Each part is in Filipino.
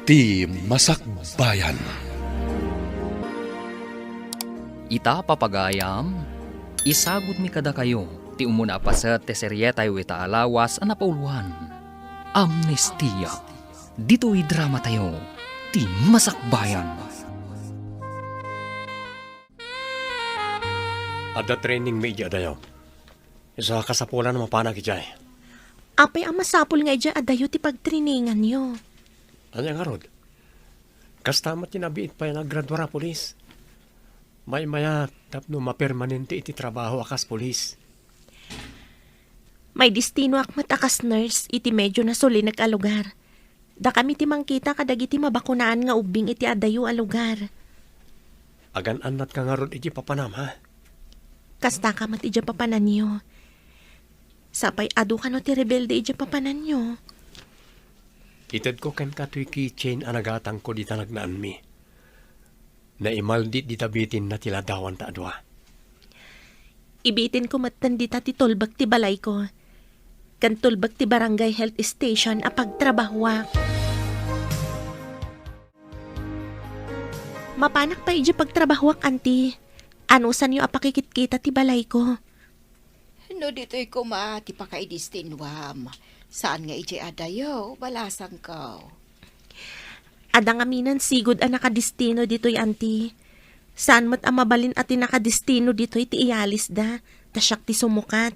Ti Masakbayan. Ita papagayam, isagod mi kada kayo, ti umuna pa sa teserye tayo ita alawas ang napauluhan. Amnestia. Dito'y drama tayo, ti Masakbayan. Ada training media dayo. Isa kasapulan na mapanag ijay. Apay ang masapul nga ija adayo ti pagtriningan nyo. Ano nga rod? Kastamat tinabiit pa yung naggraduara polis. May maya tapno mapermanente iti trabaho akas polis. May destino ak matakas nurse iti medyo na suli nag-alugar. Da kami ti mangkita kadagiti mabakunaan nga ubing iti adayo alugar. Agan-anat ka nga rod iti papanam ha? Kasta ka mat ija papanan nyo. Sapay adu ka no ti rebelde ija papanan nyo. Itad ko ken katoy keychain anagatang ko di talagnaan mi. Naimaldit di tabitin na tiladawan ta adwa. Ibitin ko matan dita ti tolbak ti balay ko. Kan tolbak ti barangay health station apag trabahwak. Mapanak pa ija pagtrabahwak, anti. Anusan yung apakikit-kita ti balay ko. No dito'y kuma, ti pakaidistinwam. Saan nga iti adayo, balasang ko. Adang aminan sigod ang nakadistino dito'y, anti. Saan mo't ang mabalin at nakadistino dito'y ti iyalis da, tasyak ti sumukat.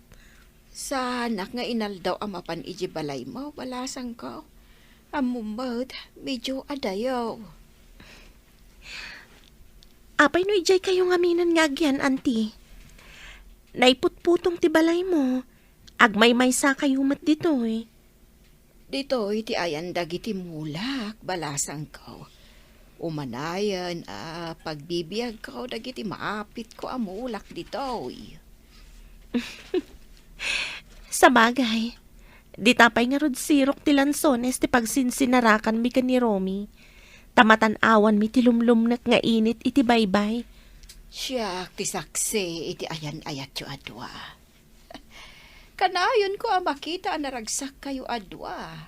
Saanak nga inaldaw ang mapan iti balay mo, balasang ko. Amumod, medyo adayo. Apay no ijay kayong aminan nga agyan, anti. Naiputputong ti balay mo. Agmay-may sa kayo mat dito'y. Dito'y ti ayan dagiti mulak, balasang ko. Umanayan, pagbibiyag ko dagiti maapit ko ang mulak dito'y. Sa bagay, di tapay nga rod sirok ti lansones ti pagsinsinarakan mi ka ni Romy. Tamatan-awan mi ti lumlumnak nga init iti baybay. Siyak ti saksi iti ayan ayat yo adwa. Kanayon ko ang makita ang naragsak kayo adwa.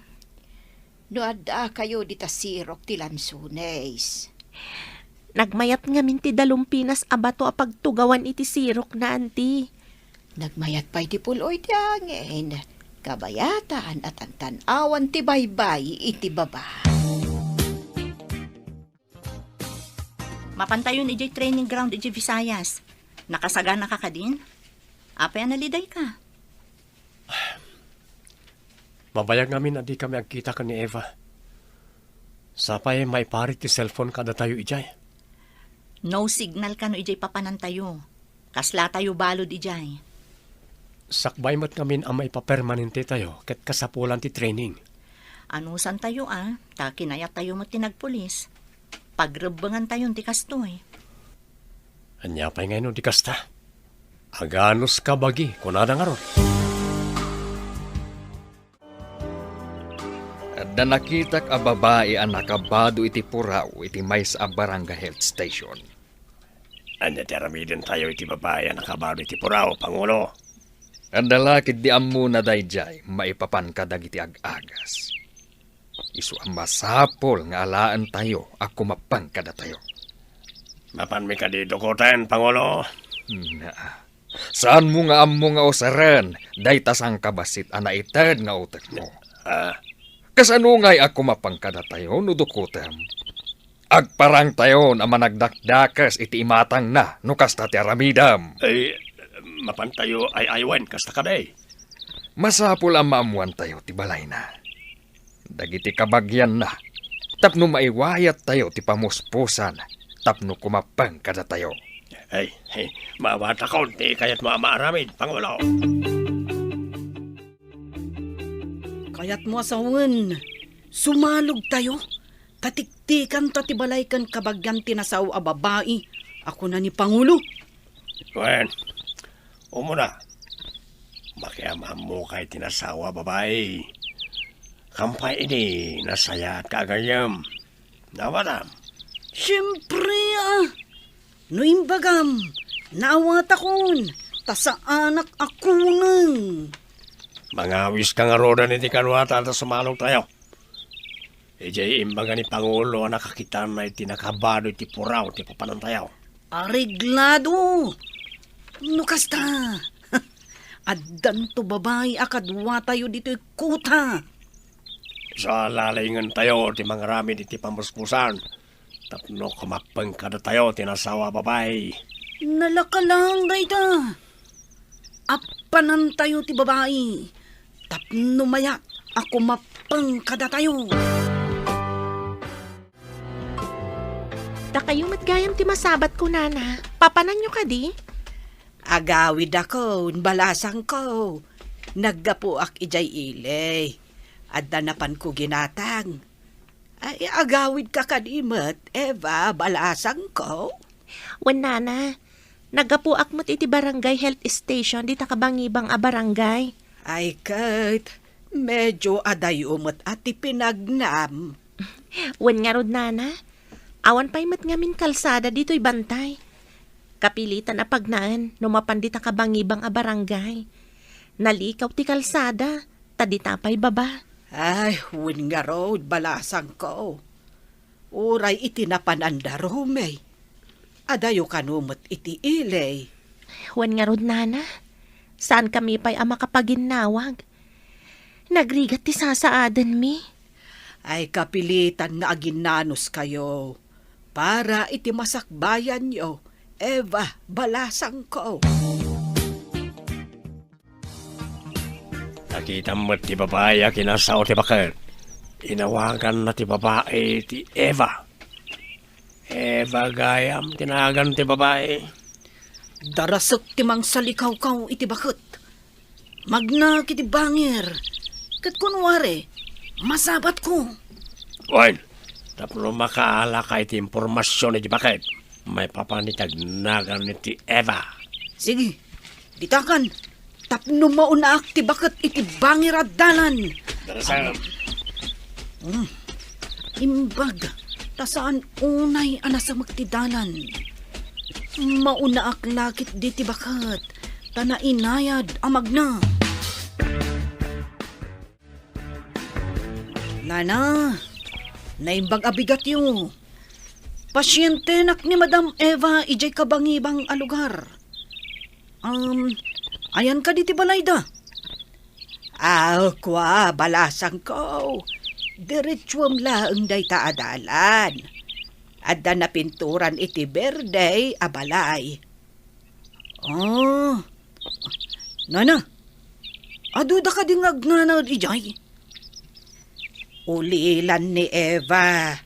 No adda kayo di tasirok ti lansunes. Nagmayat nga min ti dalumpinas abato a pagtugawan iti sirok na, anti. Nagmayat pa'y ti puloy ti angin. Kabayatan at antanawan ti baybay iti baba. Mapantayon ijay training ground ijay Visayas. Nakasagana ka ka din? Apay analiday ka. Mabayag namin na di kami agkita ka ni Eva. Sapay may parit ti cellphone kada tayo ijay. No signal ka no ijay papanan tayo. Kasla tayo balod ijay. Sakbay mat ngamin ang may papermanente tayo ket kasapulan ti training. Anusan tayo ta kinayat tayo mo tinagpulis. Pagrebangan tayon ti kastoy. Anya pa'y ngayon di kasta. Aganos ka bagi kunada nga ron. Da nakitak a babae ang nakabado iti puraw iti mais a barangay health station. Anya teramidin tayo iti babae ang nakabado iti puraw, Pangulo. Ang dalakid di ammo na dayjay, maipapan ka dagiti ag-agas. Isu ang masapol nga alaan tayo, ako mapang kada tayo. Mapan mi ka di dukutan, Pangulo. Na, saan mo nga ammo nga osaran, day tasang kabasit anaitad nga utak mo. Kasano nga'y ako mapang kada tayo, nudukutam. Agparang tayo na managdakdakas iti imatang na, nukas ta ti aramidam. Ay, mapan tayo ay aywan, kasta ka day. Masapol ang maamuan tayo, ti balay na. Dagiti kabagyan na. Tapno maiwayat tayo, ti pamuspusan. Tapno kumapang kada tayo. Ay, mawata kaunti kaya't maamaaramid, Pangulo. Kaya't mo asawan, sumalog tayo. Katiktikan ta ti balay kan kabagyan tinasaw a babae. Ako na ni Pangulo. Wen, umuna. Makiamam mo kay tinasawa babae. Kampay ini nasaya at kagayam. Nawatam. Siyempre no imbagam, naawat akon, tasa anak ako nang. Mangawis ka nga roda ni ti kanwata at sumalog tayo. Ijay imbaga ni Pangulo ang nakakita na iti nakabado iti puraw iti papanantayaw. Areglado! No kasta? Addan to babae akadwa tayo dito kuta. Sa lalayngan tayo ti mga ramin iti pamuspusan. Tapno kumapang kada tayo tinasawa babae. Nalaka lang dayta. Apanan tayo ti babae. Tapno maya ako mapang kada tayo. Da kayo matgayam ti masabat ko, nana. Papanan nyo ka di? Agawid ako, balasang ko. Naggapo ak ijay ilay. At danapan ko ginatang. Ay, agawid ka kadimat, Eva, balasang ko. Wan, nana. Nagapuak mo't iti barangay health station di takabangibang a barangay. Ay, Kurt, medyo adayumot at ipinagnam. Wan nga rod, nana. Awan pa'y matngamin kalsada dito'y bantay. Kapilitan na pagnaan, numapandita ka bangibang a barangay. Nalikaw ti kalsada, tadita pa'y baba. Ay, win nga road, balasang ko. Uray itinapananda rumay. Adayo kanumot iti ilay. Wan nga rod, nana. Saan kami pa'y ama kapaginawag? Nagrigat ti sasaadan mi. Ay, kapilitan nga aginanos kayo. Para iti masakbayan nyo, Eva, balasang ko. Nakita mo ti babae a kinasaw ti bakit. Inawagan na ti babae ti Eva. Eva gayam tinagan ti babae. Darasok ti mang salikaw-kaw iti bakit. Magna kiti bangir. Kat kunwari, masabat ko. Wan, tapno makaala ka iti impormasyon iti bakit. May papanitagnagan ni ti Eva. Sige, ditakan. Tapno mauna ak ti bakit iti bangir at dalan. Darasam. Imbag, tasaan unay anasa magtidalan. Mauna ak lakit di ti bakit. Tana inayad amag na. Nana, naimbag abigat yu. Pasyente nak ni Madam Eva ijay kabangibang alugar. Ayan ka di ti balayda. Kwa, balasang ko. Diretsuam laang day taadalan. Adda na pinturan iti berde, abalay. Nana, aduda ka din agnanaw ijay. Ulilan ni Eva.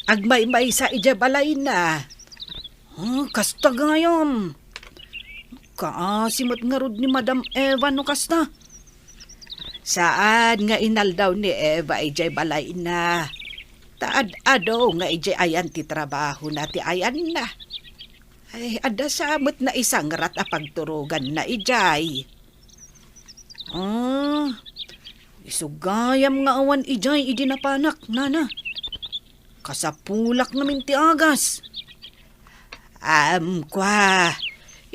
Agmay-may sa ijabalay na. Kasta gayam. Kaasimot nga rod ni Madam Eva no kasta. Saan nga inaldaw ni Eva ijay balay na. Taad-ado nga ijay ayan ti trabaho na ti ayan na. Ay, ada samot na isang rat a pagturugan na ijay. Isugayam nga awan ijay idinapanak, nana. Kasapulak namin ti agas. Kwa,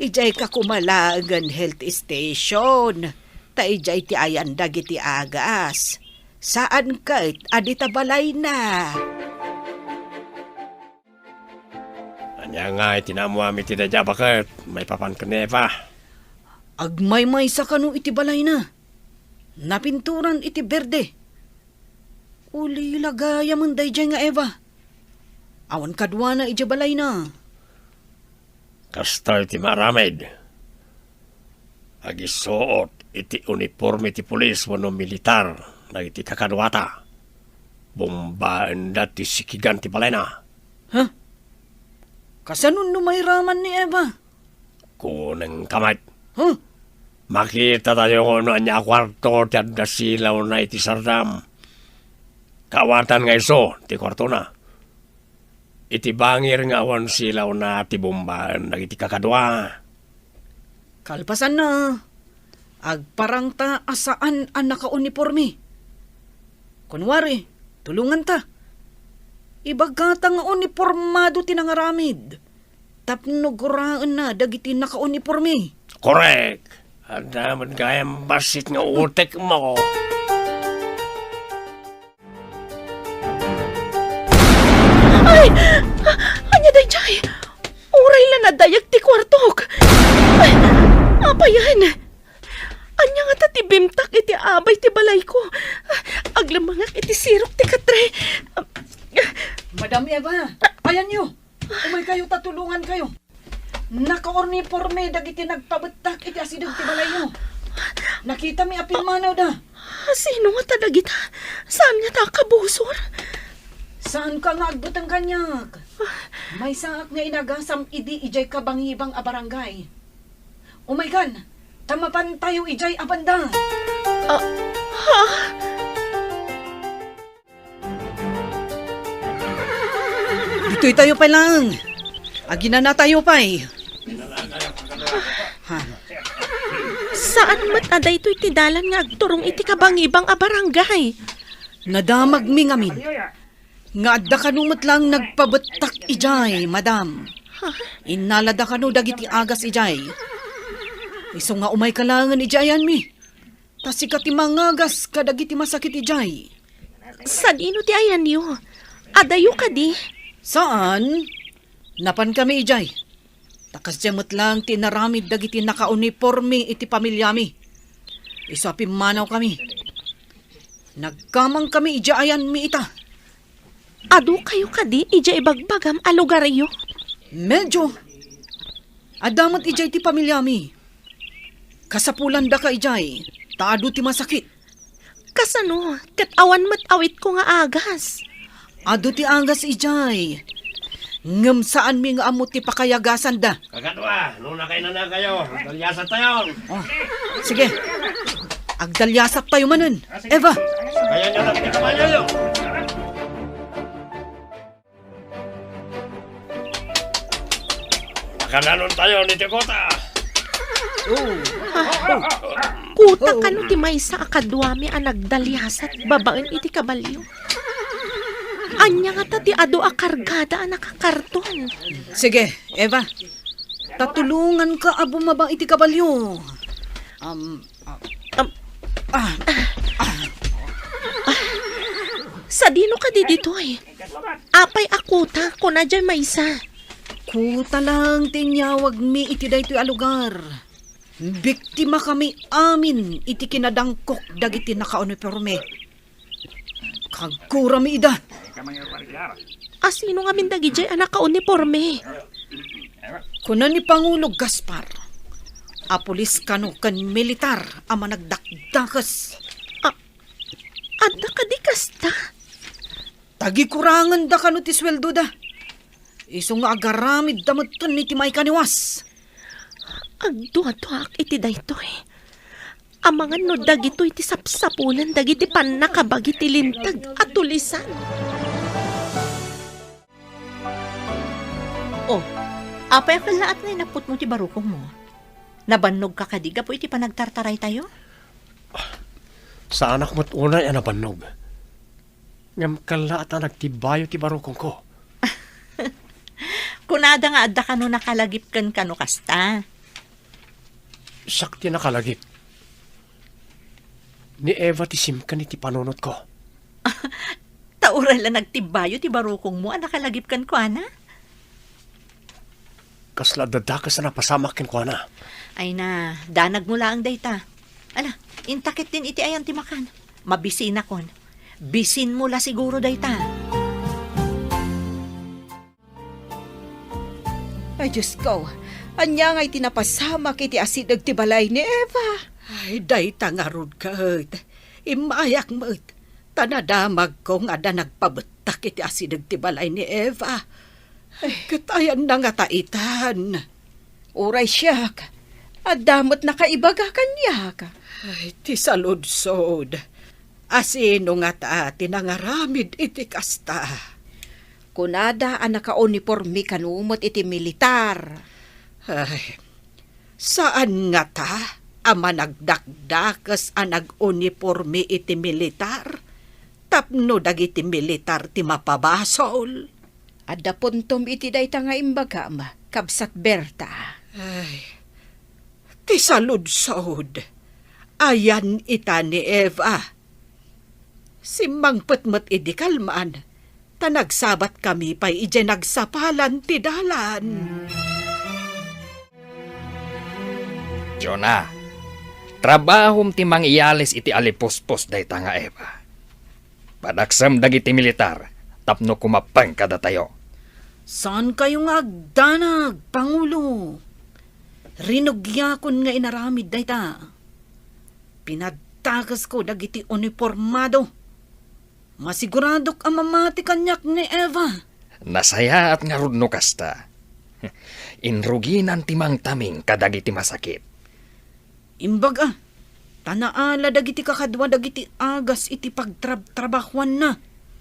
ijay ka kumalagan health station. Ta ijay ti ayan dagiti agas. Saan kait adita balay na? Anya nga itinamuami ti dadya bakit. May papan ka ni Eva. Agmay-may sa kanu iti balay na. Napinturan iti berde. Uli lagaya man dayjay nga Eva. Awan kadwa na iti balay na. Kasta iti maramid. Agisuot iti uniforme ti pulis wano militar na iti kakadwata. Bombaan dati sikigan ti balay na. Kasanun numayraman ni Eva? Kunang kamay. Makita tayo kung ano niya kwarto ti adda silaw na iti sardam. Kawatan nga iso, ti kwarto na. Iti bangir nga awan silaw na ti bombaan iti kakadwa. Kalpasan na. Agparang ta asaan ang naka-uniforme. Kunwari, tulungan ta. Ibagata nga uniformado tinangaramid. Tapno guraan na dagiti naka-uniforme. Correct. Ada man kayang basit nga utek mo. Ay! Anya day jay! Uray la na dayag ti kwartok! Ay! Apa yan? Anya nga ta ti bimtak iti abay ti balay ko. Aglamangak iti sirok ti katre. Madam Eva, ayan nyo. Umay kayo, tatulungan kayo. Naka-orniporme dagiti nagpabetak iti asidog ti balay nyo. Nakita mi apil manaw da. Sino nga talagita? Saan nga ta kabusor? Saan ka nga agbutang kanyak? May saak nga inagasam idi ijay kabangibang a barangay. Umaygan, tamapan tayo ijay abanda. Dito'y tayo pa lang. Agina na tayo pa eh. Saan mataday to'y tidalan nga agturong iti kabangibang a barangay? Nadamag mi ngamin. Nga adda kanumot lang nagpabetak ijay, madam. Inalada kanu dagiti agas ijay. Iso nga umay kalangan ijayan mi. Tas ikati mangagas kadagiti masakit ijay. Sa dino ti ayan yo? Adayo ka di? Saan? Napan kami ijay. Takas jamot lang tinaramid dagiti naka-uniforme iti pamilyami. Iso pimanaw kami. Nagkamang kami ijayan mi ita. Ado kayo ka di? Ija ibagbagam a lugar iyo? Medyo. Adamat ijay ti pamilyami. Kasapulan da ka ijay. Taado ti masakit. Kasano? Kat awan mat awit ko nga agas. Ado ti angas ijay. Ngem saan mi nga amot ti pakayagasan da. Kagatwa, nuna kayo na kayo. Dalyasa tayo. Oh, sige. Agdalyasap tayo manen. Eva, Kaya nyo na pinakamalyo yun. Nakananon tayo ni Tikota. Kuta kano ti maysa akadwami a nagdalyasat babaen iti kabalyo. Anya nga ta ti ado a kargada a nakakarton. sige, Eva. Tatulungan ka a bumaba iti kabalyo. Sa dino ka di ditoy? Apay akuta ko na dyan maysa. Kuta lang tinyawag mi iti daytoy a lugar. Biktima kami amin iti kinadangkok dagiti naka-uniforme. Kagkura mi ida. Asino nga mindagi dyan a naka-uniforme? Kunan ni Pangulo Gaspar. A pulis kano kan militar a managdakdakas. Adda ka di kasta? Tagikurangan da kano ti sweldo da. Iso nga agaramid damutan ni ti may kaniwas. Agduwa-duwak iti daytoy. Amangan no dagito iti sapsapulan dagiti panakabagi ti lintag at tulisan. Oh, apay akalaat na inapot mo ti barukong mo. Nabannog ka kadiga po iti panagtartaray tayo? Sa anak mo't unay ang nabannog. Ngam kalaat na nagtibayo ti barukong ko. Kunada nga adda ka no nakalagip kan kano kasta. Sakti nakalagip. Ni Eva ti simkan iti panunot ko. Tauran lang nagtibayo ti barukong mo, nakalagip kan ko, ana? Kasla dadakas na napasamakin ko na. Ay na, danag mo lang dayta. Ala, intakit din iti ayan ti makan. Mabisin akon. Bisin mo la siguro dayta. Ay, Diyos ko. Anya nga'y tinapasamak iti asidag ti balay ni Eva. Ay, day tangarod ka, imayak mo, tanadamag ko nga da nagpabetak iti asidag ti balay ni Eva. Ay, katayan na nga taitan. Uray siya ka. Adamot na kaibaga kanya ka. Ay, ti saludsod. Asino nga ta tinangaramid iti kasta. Kunada ang naka-uniforme kanumot iti militar. Ay, saan nga ta? Ama nagdakdakas ang nag-uniforme iti militar? Tapno dagiti militar ti mapabasol. Adda puntom iti dayta nga imbaga ma, kabsat Berta. Ay, ti saludsod. Ayan ita ni Eva. Si Mangpetmet idi kalmaan. Ta nagsabat kami pa ije nagsapalan ti dalan. Jonah, trabahom ti mangiyalis iti alipuspos dayta nga Eva. Padaksam dagiti militar, tapno kumapang kada tayo. Saan kayo nga agdanag, Pangulo? Rinugyakon nga inaramid dayta. Pinadtakas ko dagiti uniformado. Masiguradok ang mamati kanyak ni Eva. Nasaya at nga rudno kasta. Inruginan timang taming kadagiti masakit. Imbaga, tanaala dagiti kakadwa dagiti agas iti pagtrabahuan na.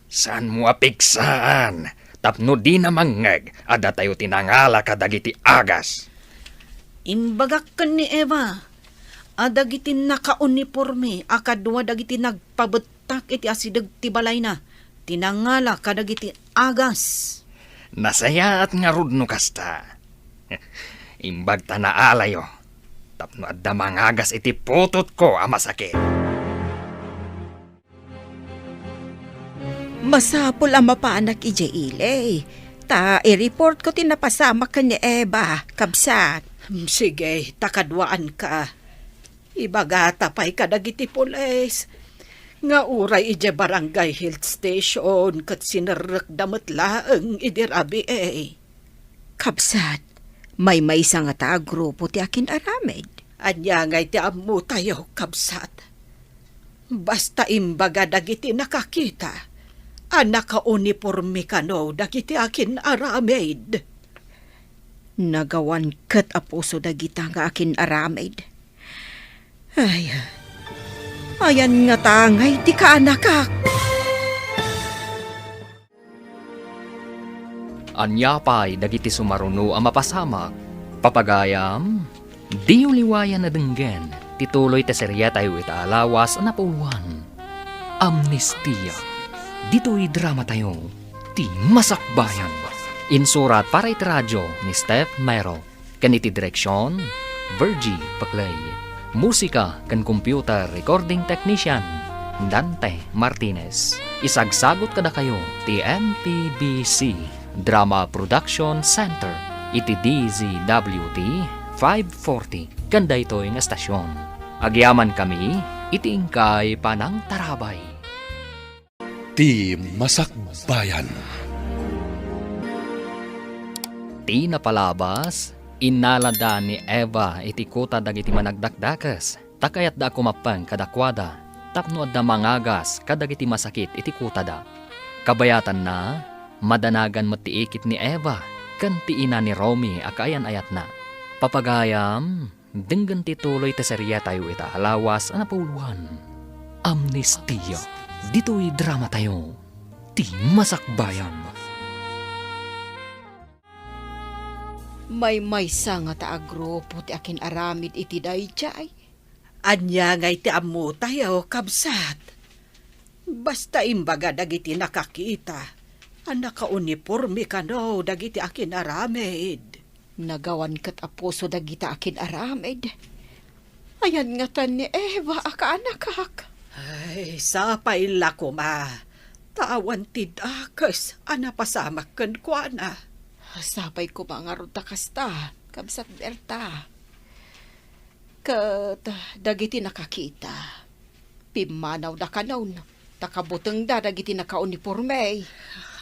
Saan mo apiksaan? Tapno di na mangeg, ada tayo tinangala kadagiti agas. Imbagak kan ni Eva. Adagiti naka-uniforme, akadwa dagiti nagpabutak iti asidag ti balay na. Tinangala kadagiti agas. Nasaya at nga rudno kasta. Imbag tanaalayo. Tapno adda mangagas iti putot ko ang masakit. Masapol ang mapaanak ije ile. Ta i-report ko tinapasama ka ni Eva, kabsat. Sige, takadwaan ka. Ibagata pa'y kadagiti pulis. Nga uray ije barangay health station kat sinarrak damat laeng idirabi eh. Kabsat, may isa nga ta grupo ti akin aramid. Anya ngay ti amu tayo, kabsat. Basta imbaga dagiti nakakita. Anak ka uniforme ka no, dagiti akin aramid. Nagawan kat apuso dagita nga akin aramid. Ay, ayan nga tangay, di ka anakak. Anya pa'y dagiti sumaruno ang mapasamak. Papagayam, di uliwayan na denggen. Tituloy te serya tayo itaalawas na puluhan. Amnestia. Dito'y drama tayo. Ti Masakbayan. Insurat para iti radyo ni Steph Mero. Kaniti direksyon, Virgie Paclay. Musika kan computer recording technician, Dante Martinez. Isagsagot kada kayo ti MTBC Drama Production Center. Iti DZWT 540. Kanda ito'y nga stasyon. Agyaman kami, iti ingkay panang tarabay. Ti Masakbayan. Ti napalabas, inalada ni Eva iti kuta dagiti managdakdakas. Takayat da kumapang kadakwada. Tapno da mangagas kadagiti masakit iti kuta da. Kabayatan na, madanagan matiikit ni Eva. Kanti ina ni Romy akayan ayat na. Papagayam, denggan tituloy te serya tayo itaalawas na pauluhan. Amnestia. Dito'y drama tayo. Ti Masakbayan. May isa nga ta grupo ti akin aramid iti dayjay. Anya ngay ti amu tayo, kabsat. Basta imbaga dagiti nakakita. Anak ka uniforme ka no, dagiti akin aramid. Nagawan kat apuso dagita akin aramid. Ayan nga tan ni Eva aka anakak. Ay, sapay lako ma. Tawan tidakas, anapasamak kan kwa na. Sapay ko mga ruta kasta, kabsat Berta. Kat dagiti nakakita. Pimanaw da kanaw, takabutang da dagiti naka-uniforme.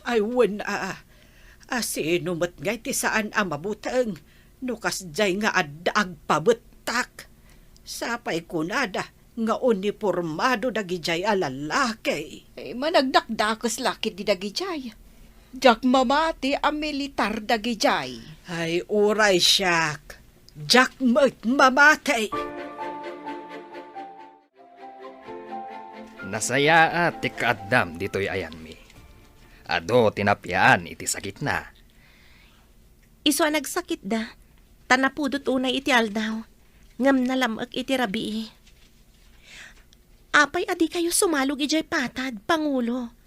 Ay, wala. Asino mat ngay ti saan amabutang. Nukas jay nga addaag pabutak. Sapay kunada nga uniformado dagijay alalaki. Managdakdakos lakit di dagijay. Jak mamati ang militar dagijay. Ay, uray siyak. Jak mamatay. Nasaya at ti kaadam dito'y ayan mi. Ado tinapyaan iti sakit na. Iso nagsakit da. Tanapudot unay iti aldaw. Ngam nalamag iti rabii. Apay adi kayo sumalog ijay patad, Pangulo.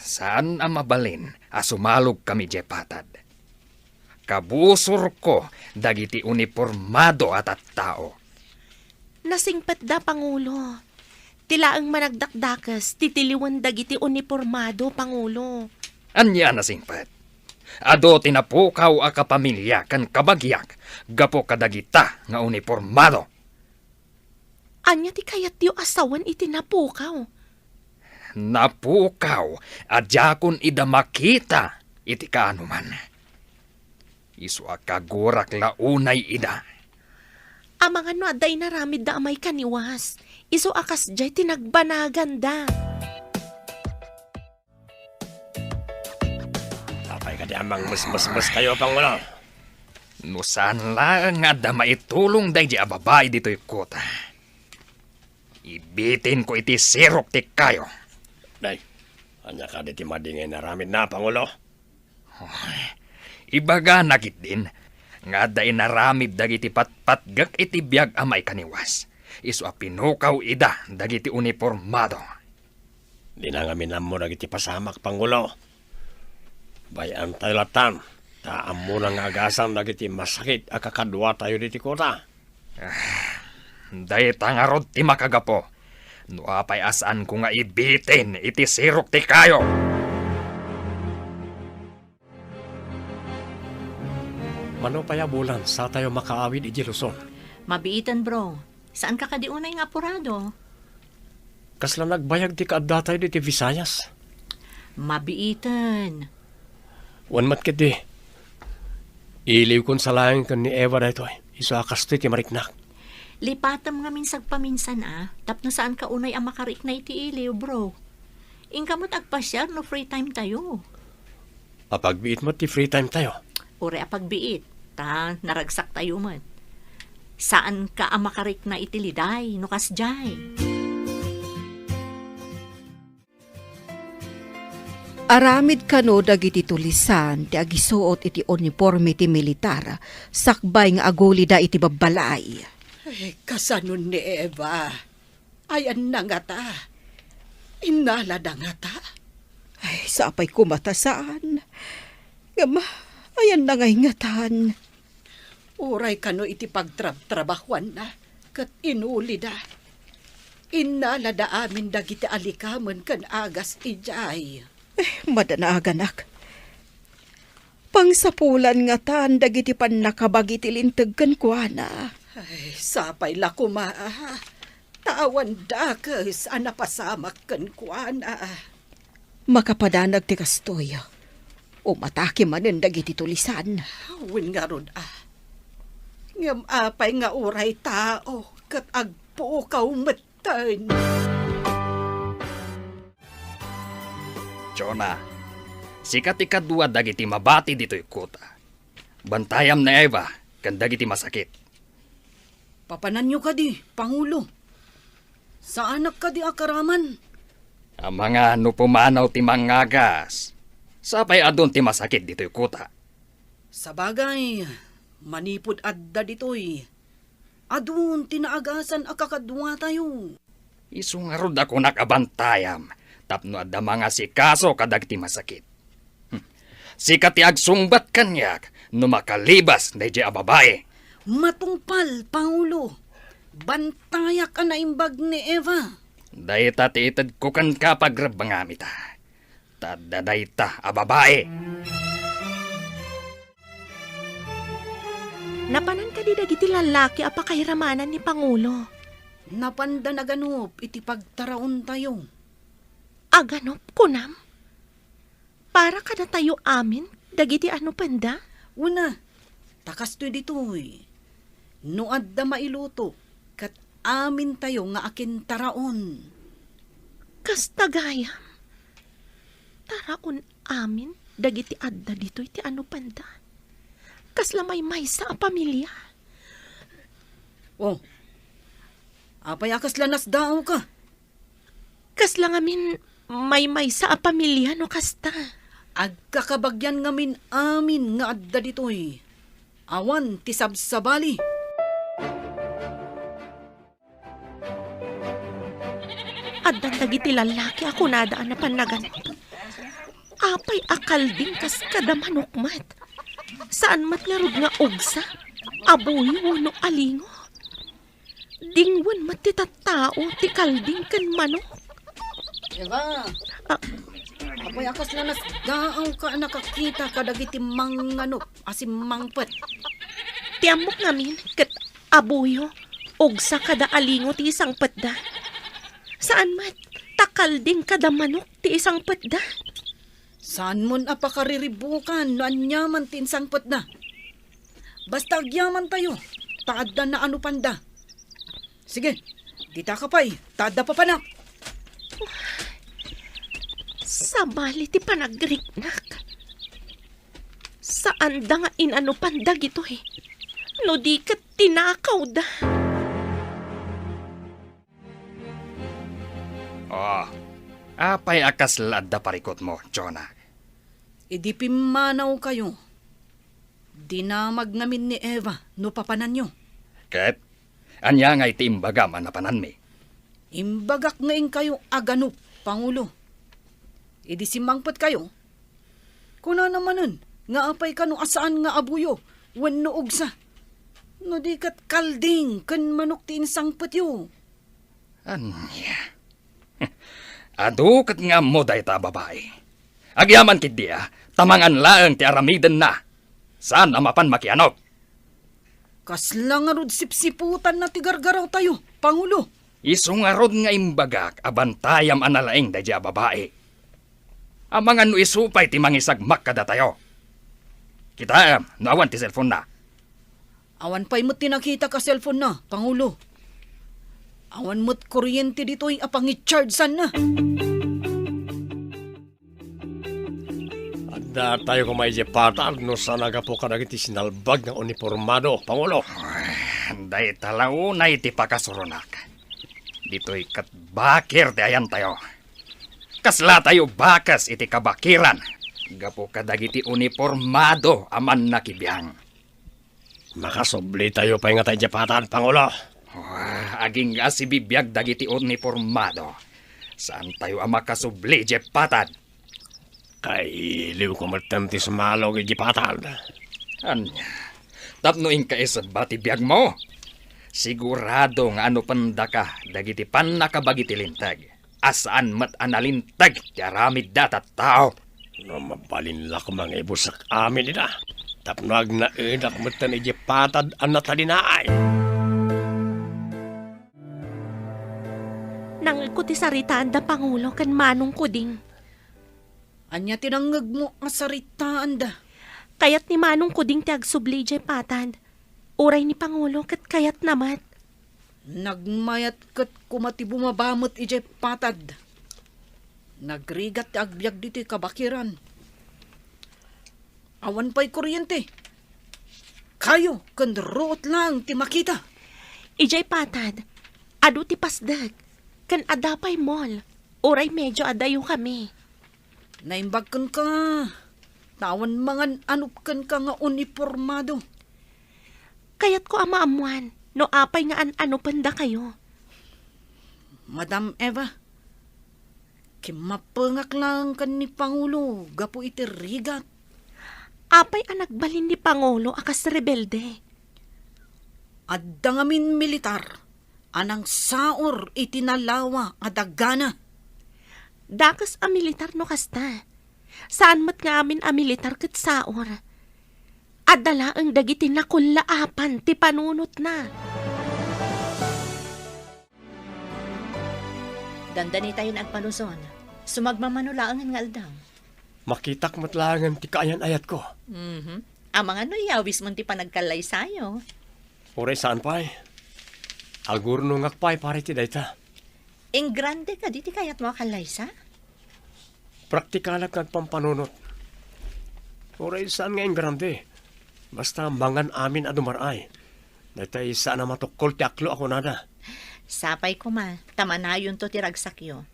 Saan ang mabalin sumalog kami jay patad? Kabusor ko dagiti uniformado at tao. Nasingpet da, Pangulo. Tilaang managdakdakas, titiliwan dagiti uniformado, Pangulo. Anya na singpet. Ado tinapukaw a kapamilya kan kabagyak, gapo kadagita nga uniformado. Anya ti kayat yu asawan iti napukaw. Napukaw, adya kun ida makita, iti kaanuman. Isu akagurak launay ida. Amang ano aday naramid da amay kaniwas. Iso akas jay tinagbanagan da. Tapay ka di amang mas kayo, Pangulo. Nusan lang nga da maitulong day di ababay dito'y kota. Ibitin ko iti sirok ti kayo. Day, anya ka di timadingay na ramid na, Pangulo. Ibaga nakit din, nga da inaramid dagiti patpatgak iti biyag amay kaniwas. Isu a pinukaw ida dagiti uniformado. Di na nga minamo nagiti pasamak, Pangulo. Bayan tayo latan. Taam mo nang agasang nagiti masakit akakadwa tayo diti kota. Day tangarod ti makagapo. No apay asan ko nga ibitin iti sirok ti kayo. Mano payabulan sa tayo makaawid iti Luzon. Mabiitan, bro. Saan ka kadiunay nga apurado? Kasla nagbayag ti kaadda tayo diti Visayas. Mabiitan. Wan mat kiti. Iliw kon sa langin kan ni Eva dito. Isa kasto ti mariknak. Lipatam nga minsag paminsan tapno saan ka unay ang makarik na iti iliw, bro. Ingkamot agpasyar no free time tayo. Apagbiit mo ti free time tayo. Ure apagbiit, naragsak tayo man. Saan ka ang makarik na itiliday, no kasjay? Aramid kano dagiti tulisan ti agisuot iti uniforme ti militar, sakbay nga aguli da iti babalay. Ay, kasanon ni Eva. Ayan na nga ta. Inalada nga ta. Ay, sapay kumatasaan. Gama, ayan na ngay ngatan. Uray kano iti pagtrabahuan na. Kat inuli da. Inalada amin dagiti alikaman kan agas ijay. Madanaganak. Pangsapulan nga tan dagiti panakabag iti lintag kan kuana. Ay, sapay la kumaa. Tawan da kes anapasamak kan kuana. Makapadanag ti kastoy. Umatake manen dagiti tulisan. Win nga rod Ngam apay nga uray tao. Kat agpo kaumatan. Chona, sikat ikadua dagiti mabati dito'y kota. Bantayam na Eva, kan dagiti masakit. Papanan nyo ka di, Pangulo. Sa anak ka di akaraman. Ang mga nupumanaw ti mangagas. Sapay adon ti masakit dito'y kota. Sa bagay, manipod adda ditoy. Adun tinaagasan akakadwa tayo. Isungarod ako nakabantayam. Tapno adda mga sikaso kadagti masakit. Sikat ti agsungbat kanyak no makalibas na di ababae. Matungpal, Pangulo. Bantayak ka na imbag ni Eva. Dayta ti itad ko kan kapag rabangamita. Tadda dayta ababae. Napanan ka di dagiti lalaki apakahiramanan ni Pangulo. Napanda na ganup iti pagtaraon tayo. Aganop kunam. Para kada tayo amin, dagiti ano panda? Una, takas to ditoy. No adda mailuto, kat amin tayo nga akin taraon. Kastagayam. Taraon amin, dagiti adda dito iti ano panda. Kasla may sa pamilya. Oh, apay akas lanas daw ka. Kasla ngamin may sa pamilya no kasta. Agkakabagyan ngamin amin nga adda ditoy. Awan ti sabsabali. Addan dagiti lalaki ako nadaan na panaganap. Apay akal din kas kadamanukmat. Saan mat nga rod nga ugsa? Aboy wano alingo. Dingwan matitattao ti kalding kan manok. Eva, apay akas na nasdaaw ka nakakita kadagiti asim mangpet. Ti amok ngamin ket abuyo og sa kada alingo ti isang petda. Saan mat takalding kada manok ti isang petda? Saan mon apakariribukan no anyaman tinsang pet na? Basta agyaman tayo, taadda na ano panda. Sige, dita ka pa'y, taadda pa panak. Sabali ti panagriknak. Saan da nga inano panda gito eh? No di kat tinakaw da. Oh, apay akas ladda parikot mo, Jonah. Idi pimanaw kayo. Dinamag namin ni Eva no papanan nyo. Ket, anya nga iti imbaga manapanan mi. Imbagak ngayon kayo aganup, Pangulo. Idi simangpet kayo. Kuna namanan, nga apay ka no asaan nga abuyo, wenno ugsa. No di kat kalding, kan manok ti insangpet yo. Anya? Adu kat nga mo day ta babae. Agyaman kid dia, tamangan laeng ti aramiden na. Saan amapan makianok? Kasla nga rod sipsiputan na ti gargaraw tayo, Pangulo. Isungarod nga imbagak abantayam analaeng da dia babae. Amangan no isupay ti mangisagmak kada tayo. Kita nawan ti cellphone na. Awan pa'y mo't tinakita ka cellphone na, Pangulo. Awan mo't kuryente dito'y apangit-chargesan na. Anda tayo kumay patal no sa nagapo ka nagiti sinalbag ng uniformado, Pangulo. Day talaw na iti pakasurunak. Dito'y katbakir ti ayan tayo. Kasla tayo bakas iti kabakiran. Gapo kadagiti uniformado aman nakibiyang. Makasubli tayo pa nga tayo patan, Pangulo. Aging nga si bibiyag dagiti uniformado. Saan tayo ang makasubli, Jepatan? Kay iliw ko matanti sa malog ijipatan. Anya, tapnoin ka isa bati biyag mo. Sigurado nga ano panda ka, dagiti pan nakabagiti lintag. Asaan mat analintag, tiaramid datat tao. No mabalinla ko mga ibusak amin nila. Tapnag na edak matan ijipatad ang natalinaay. Nang ti saritaan da Pangulo kan manong kuding. Anya tinangag mo nga saritaan da. Kayat ni manong kuding ti agsubli jay patad. Uray ni Pangulo kat kayat namat. Nagmayat kat kumati bumabamot ijay patad. Nagrigat ti agbyag dito kabakiran. Awan pa'y kuryente. Kayo, kandroot lang ti makita. Ijay patad. Adu ti pasdag. Kan adapay mall. Uray medyo adayo kami. Naimbagkan ka. Tawan mangan anupkan ka nga uniformado. Kayat ko amaamuan. No apay nga ano panda kayo. Madam Eva, kimapengak lang kan ni Pangulo. Gapo iti rigat. Apay ang nagbalin ni Pangulo akas rebelde. Adda ngamin militar. Anang saor itinalawa adagana. Dakas a militar no kasta. Saan mat nga amin a militar kat saor. Adala ang dagiti na kulaapan ti panunot na. Dandani tayo na agpanuson. Sumagmamanulaangan nga aldang. Makitak matlangan ti kaayan ayat ko. Amang ano yawis mo ti panagkalay sayo. Oray saan pa'y? Agurno ngakpay pare ti dayta. Ing grande ka, di ti kayat mo kalay sa? Praktikalat kag pampanunot. Oray saan nga ing grande? Basta mangan amin adumaray. Daytay saan na matukol ti aklo ako nada. Sapay ko ma, tamanayon to ti ragsakyo.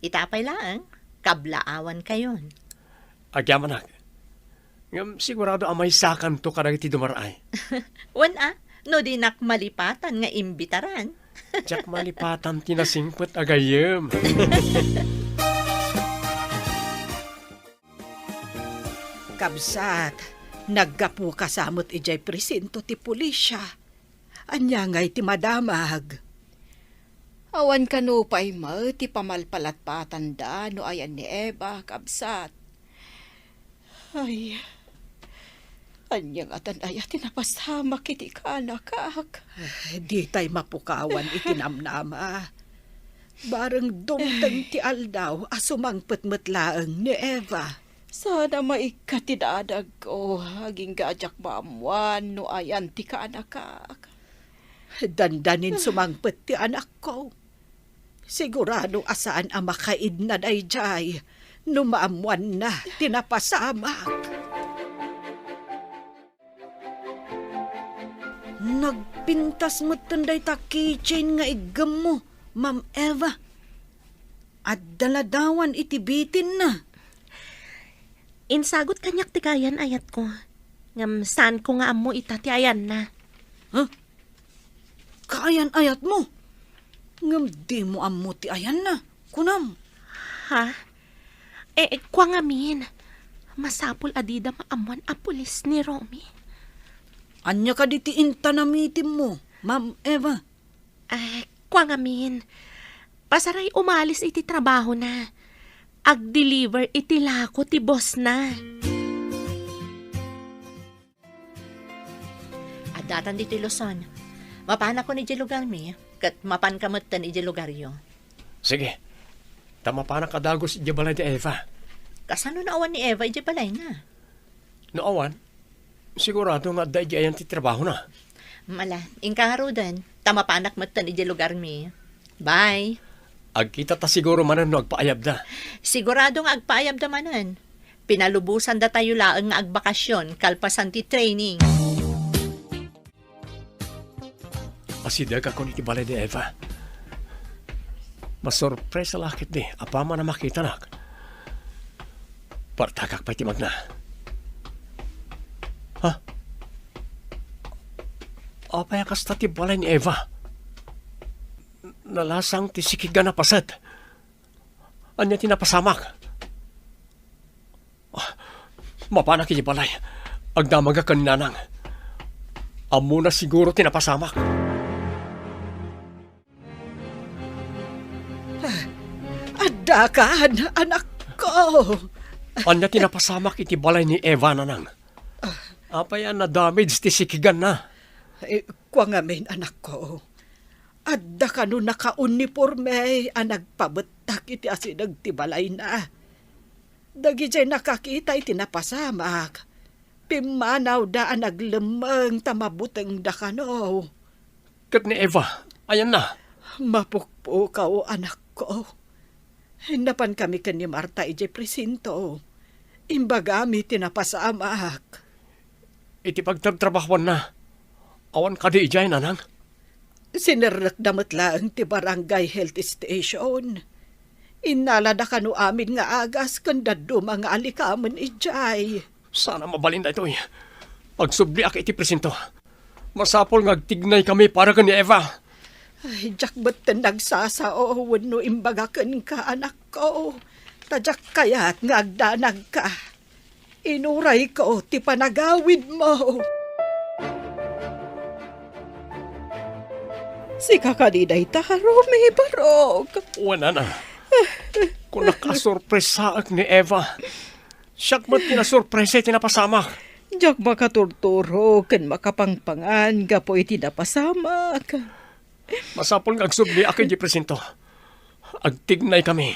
Itapay lang, kablaawan kayon. Agyaman Ngam sigurado amay sakan to kadagiti dumaray. Wan no di nak malipatan nga imbitaran. Jack malipatan tinasingpet agayem. Kabsat, naggapu kasamot ijay presinto ti pulisya. Anya ngay ti madamag. Awan kano pa'y ti pamalpalat patanda no ayan ni Eva, kabsat. Ay, anyang atan ay tinapasama kiti kanakak. Di tay mapukawan itinamnama. Bareng dumteng ti aldaw asumang petmetlaeng ni Eva. Sana maikatidadag ko, aging gajak maamuan no ayan ti kanakak. Dandanin sumangpet ti anak ko. Sigurado asaan ang makaid na dayjay. Numaamuan na tinapasamak. Nagpintas mo tanday ta keychain nga igam mo, Ma'am Eva. At daladawan itibitin na. Insagot kanyak ti kayan ayat ko. Ngam saan ko nga amo itati ayan na. Kaayan ayat mo. Ngam di mo ammo ti ayan na. Kunam. Ha? Kwa ngamin. Masapul adida maamuan a pulis ni Romy. Anya ka di ti intanamitim mo, Ma'am Eva. Kwa ngamin. Pasaray umalis iti trabaho na. Ag-deliver iti lako ti boss na. Adatan dito Luzon. Mapan ako ni lugar mi, kat mapan kamot tan iti lugar yo. Sige, tama pa na kadagos iti balay ti Eva. Kasano na awan ni Eva iti balay na? Noowan, sigurado nga da iti ayan ti trabaho na. Mala, ingkaharudan, tama panak mat tan iti lugar mi. Bye. Agkita ta siguro manan no agpaayab da. Sigurado nga agpaayab da manan. Pinalubusan da tayo laeng nga agbakasyon, kalpasan ti training. Asidag ako ni ti balay di Eva. Masorpresa lakit ni, apa man na makita nak. Partagak pa iti magna. Ha? Apaya kasta ti balay ni Eva. Nalasang ti sikigan na pasad. Anya tinapasamak. Mapanak iti balay. Agdamaga kaninanang. Amo na siguro tinapasamak. Adakan, anak ko. Anya tinapasamak iti balay ni Eva nanang. Apaya na damage ti sikigan na. Kwa ngamin, anak ko. Adda ka no naka-uniforme ang nagpabetak iti asinag tibalay na. Dagi jay nakakita iti napasamak. Pimanaw da ang naglemeng tamabuteng da ka no. Kat ni Eva, ayan na. Mapukpo ka o anak ko. Hinapan kami kan ni Marta iti presinto. Imbagami tinapasamak. Iti pagtrabahuan na. Awan ka di ijay nanang. Sinernak damat lang ti barangay health station. Inalada ka no amin nga agas kanda mga alikaman ijay. Sana mabalin na ito eh. Pagsubli ak iti presinto. Masapol ngagtignay kami para ka ni Eva. Ay, jak ba't nagsasao no imbagakan ka anak ko. Tadyak kaya't ngagdanag ka. Inuray ko ti panagawid mo. Si kakadiday ta, Romy Barog. Wala na. Kung nakasurpresa ak ni Eva, siyak ba't kinasurpresa tinapasamak? Diyak makaturturo, kan makapangpangan, gapo iti napasamak. Masapol ngagsubli ak iti presinto. Agtignay kami.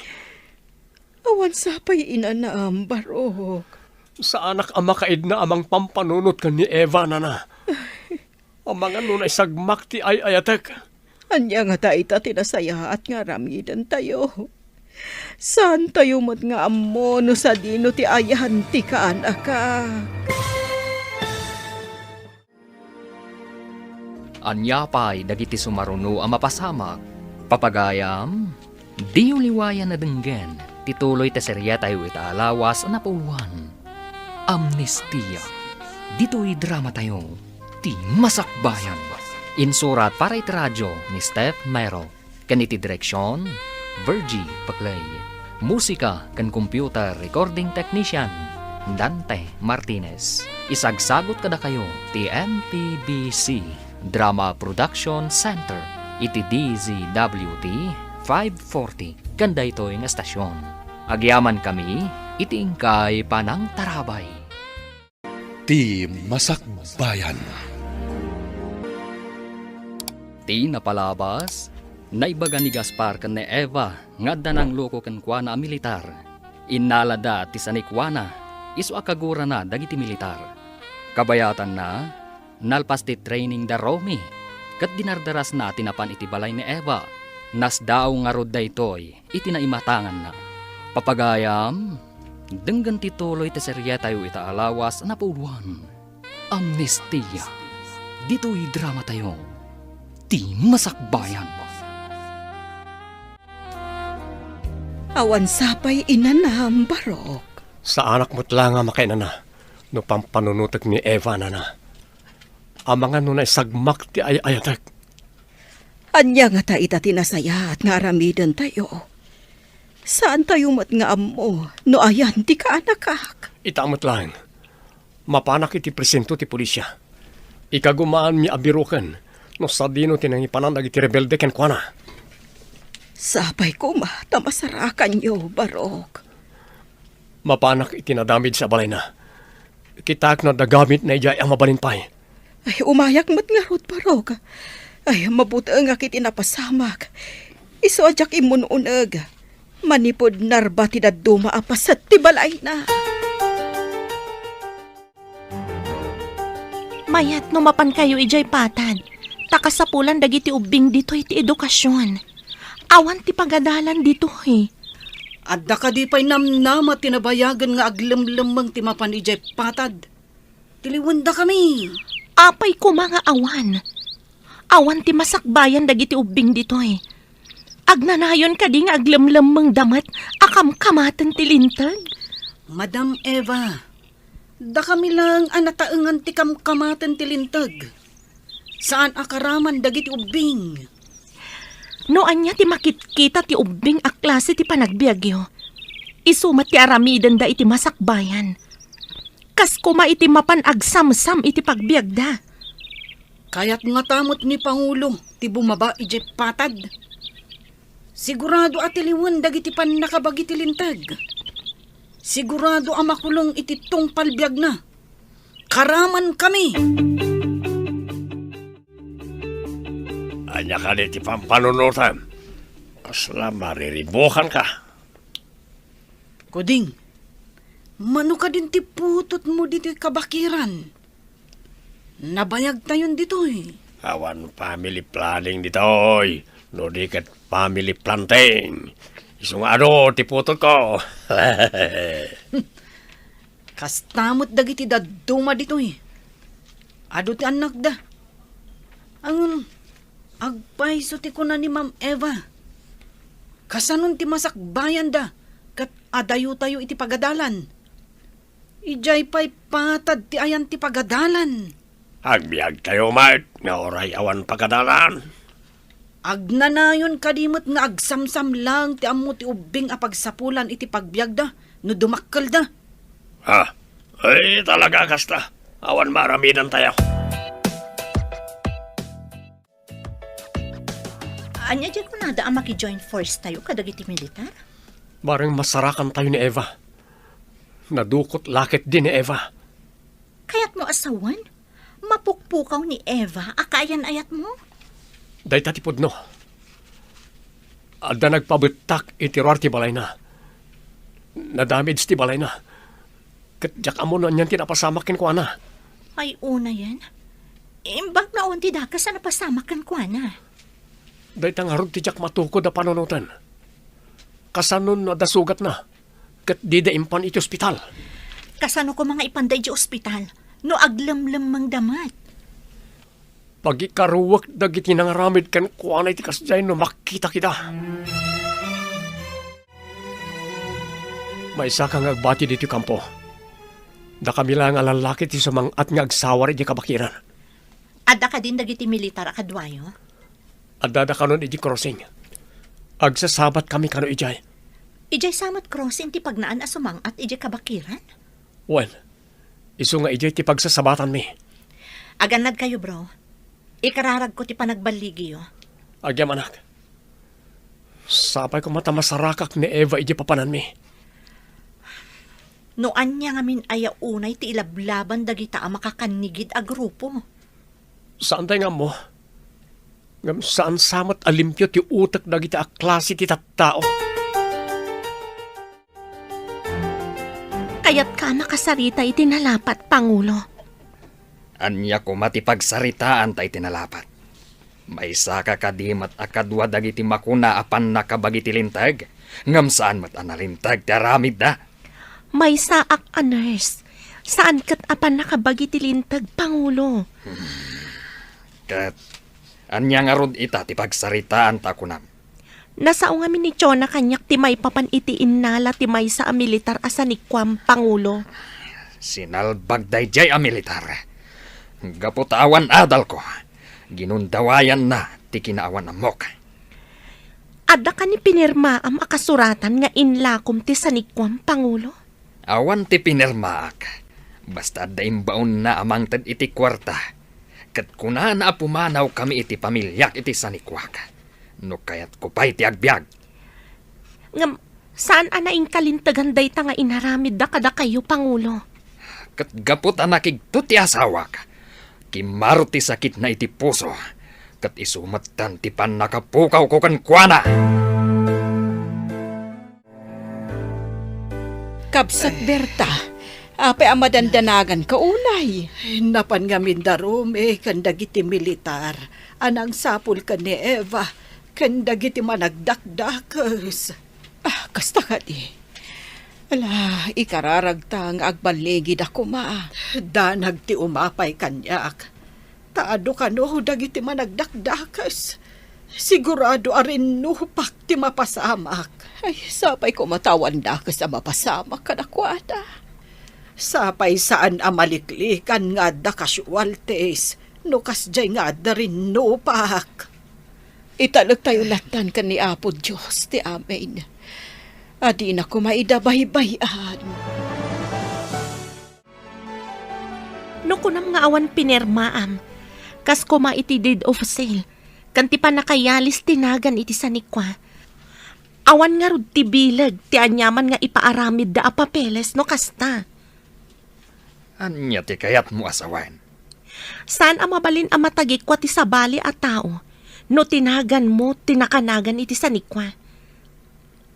Awan sapay inanaam, Barog. Sa anak ang makaid na amang pampanunot ka ni Eva na. Ang mga nunay sagmak ti ay ayatek. Anya nga taita tinasaya at nga ramidan tayo. Saan tayo mat nga amo no sa dino ti ayahan ti kaanaka. Anya pa'y dagiti sumaruno ang mapasamak. Papagayam, di uliwayan na denggen. Tituloy ta serya tayo italawas na puluhan. Amnestia. Dito'y drama tayo. Ti Masakbayan. Insurat para iti radyo ni Steph Mero. Kaniti direksyon, Virgie Paclay. Musika kan computer recording technician, Dante Martinez. Isagsagot kada kayo ti MPBC Drama Production Center, iti DZWT 540, kanda ito'y nga estasyon. Agyaman kami, iti ingkay Panang Tarabay. Ti Masakbayan. Ti napalabas, naibaga ni Gaspar kan ni Eva, nga danang loko kan kuana a militar. Inalada ti sanikwana, iso akagura na dagiti militar. Kabayatan na, nalpas ti training da Romy, kat dinardaras na tinapan iti balay ni Eva. Nasdaaw nga rod da ito'y, iti naimatangan na. Papagayam, denggan ti tuloy ti serye tayo ita alawas na puluan. Amnestia. Dito'y drama tayo. Ti Masakbayan. Awan sapay inanam, Barok. Sa anak mo't lang nga makainana, no pampanunutak ni Eva na na. Ang mga nunay sagmak ti ayatak. Anya nga ta ita tinasaya at nga aramidan tayo. Saan tayo mat nga amo, no ayan di ka anakak. Itamot lang. Mapanak iti presento ti pulisya. Ikagumaan mi abirukan, no sa dino tinangipanan iti rebelde ken kuana. Sapay ko ma, tamasarakan yo, Barok. Mapanak iti nadamid sa balay na. Kitak na dagamit na ijay ang mabalinpay. Ay, umayak mat nga rot, Barok. Ay, mabuti nga kiti napasamak. Iso ajak imununag. Manipod narba ti daduma apasat ti balay na. Mayat no mapan kayo ijay patad. Takasapulan dagiti ubing dito iti edukasyon. Awan ti pagadalan dito eh. Adda ka di pa'y namnama tinabayagan nga aglemlemang timapan ijay patad. Tiliwanda kami. Apay ko mga awan. Awan ti masakbayan dagiti ubing dito eh. Agnanayon ka di nga aglemlemang damat akam-kamatan ti lintag. Madam Eva, da kami lang anataengan ti kamkamatan ti lintag. Saan akaraman dagiti ubing? No anya ti makitkita ti ubing a klase ti panagbiagyo. Isumat ti aramidan da iti masakbayan. Kas kuma iti mapan agsamsam iti pagbiagda. Kaya't nga tamot ni Pangulo ti bumaba ijay patad. Sigurado atiliwan dagiti pan nakabagi ti lintag. Sigurado ang makulong iti tungpal biag na. Karaman kami. Anya ka di pampanunutan. Kasla mariribukan ka. Kuding, mano ka din ti putot mo dito kabakiran. Nabayag tayon dito eh. Awan family planning ditoy. No di kat family planting. Isong ano, tiputot ko. Kastamot dagiti daduma dito eh. Ado ti anak da. Ang agpaiso ti ko na ni Ma'am Eva. Kasanon ti masakbayan da. Kat adayo tayo iti pagadalan. Ijay pa'y patad ti ayan ti pagadalan. Agbiag tayo, Mart. Nga oray awan pagkadalan. Agnanayon kadimot nga agsamsam lang ti ammo ti ubing a pagsapulan iti pagbiag da. No dumakkel da. Ha? Ay, talaga kasta. Awan maraminan tayo. Anya dyan ko nada ang maki-join force tayo kadagiti militar? Barang masarakan tayo ni Eva. Nadukot lakit din ni Eva. Kaya't mo asawan? Mapukpukaw ni Eva, akayan ayat mo? Day tatipod no. Adda nagpabutak itirar ti balay na. Nadamage ti balay na. Katjak amo na niyan tinapasamakin ko ana. Ay, una yan. Imbag na unti da ka sa napasamakan ko na. Day tangarod ti jak matukod na panunutan. Kasanon na dasugat na. Kat di da impan iti ospital. Kasano ko mga ipanday di ospital, no aglamlam mang damat. Pag ikaruwak dagiti nangaramid kan kuana iti kasjay no makita kita. May isa kang agbati dito kampo. Da kami lang alalaki ti sumang at nga agsawar iti kabakiran. Adda ka din dagiti militar akadwayo? Adda da kanon iti crossing. Agsasabat kami kano ijay. Ijay samat crossing ti pagnaan asumang at ijay kabakiran? Well, iso nga ijay ti pagsasabatan mi. Aganad kayo bro. Ikararag ko ti panagbaligi, Agyam anak. Sapay ko mata masarakak ni Eva iti papanan mi. Noan niya ngamin aya unay ti ilablaban dagita a makakanigid a grupo. Saan tayo nga mo? Ngam saan samat alimpyo ti utak dagiti a klase ti tattao. Kayat ka makasarita iti nalapat, Pangulo. Anya ko matipagsaritaan tay tinalapat. May saka kadimat akadwa dagiti makuna apan nakabagiti lintag. Ngam saan mat analintag ti aramid da. May saak a nurse. Saan kat apan nakabagi tilintag, Pangulo? Kat, anya nga rod ita ti pagsaritaan ta kunam. Nasao nga ni Chona kanyak ti may papan iti innala ti may sa militar asanikwam, Pangulo. Sinalbag dayjay a militar. Gaputawan adal ko. Ginundawayan na ti kinaawan amok. Ada ka ni pinirma am akasuratan nga inlakom ti sanikwam, Pangulo? Awan ti pinirmaak. Basta da imbaon na amang tad iti kwarta. Kat kuna na pumanaw kami iti pamilyak iti sanikwak. No kayat ko pa iti agbyag. Ngam, saan anaing kalintagan day ta nga inaramid da kada kayo, Pangulo? Kat gapot anakig ti asawak. Kimaro ti sakit na iti puso. Kat isumatan ti pan nakapukaw ko kan kuana. Kabsat Berta, apay ang madandanagan ka unay. Napan nga mindarom kan dagiti militar. Anang sapul ka ni Eva. Kan dagiti managdakdakas. Kasta ka di. Ala, ikararagtang agbaligid ako ma. Danag ti umapay kanyak. Taado ka no, dagiti managdakdakas. Sigurado arin nupak ti mapasamak. Ay, sapay ko matawan da ka sa mapasama ka na kwada. Sapay saan amaliklikan nga da kasualtes. Nukas jay nga da rin nupak. Italag tayo latan ka ni Apo Diyos, ti amen. Adi na ko maidabay-bayan. No kunam nga awan pinirmaam. Kas kuma iti deed of sale. Kanti pa nakayalis tinagan iti sanikwa. Awan nga rod ti bilag, ti anyaman nga ipaaramid da a papeles no kasta. Anya ti kayat mo asawan. Saan ang mabalin ang matagikwa ti sabali a tao, no tinagan mo, tinakanagan iti sanikwa.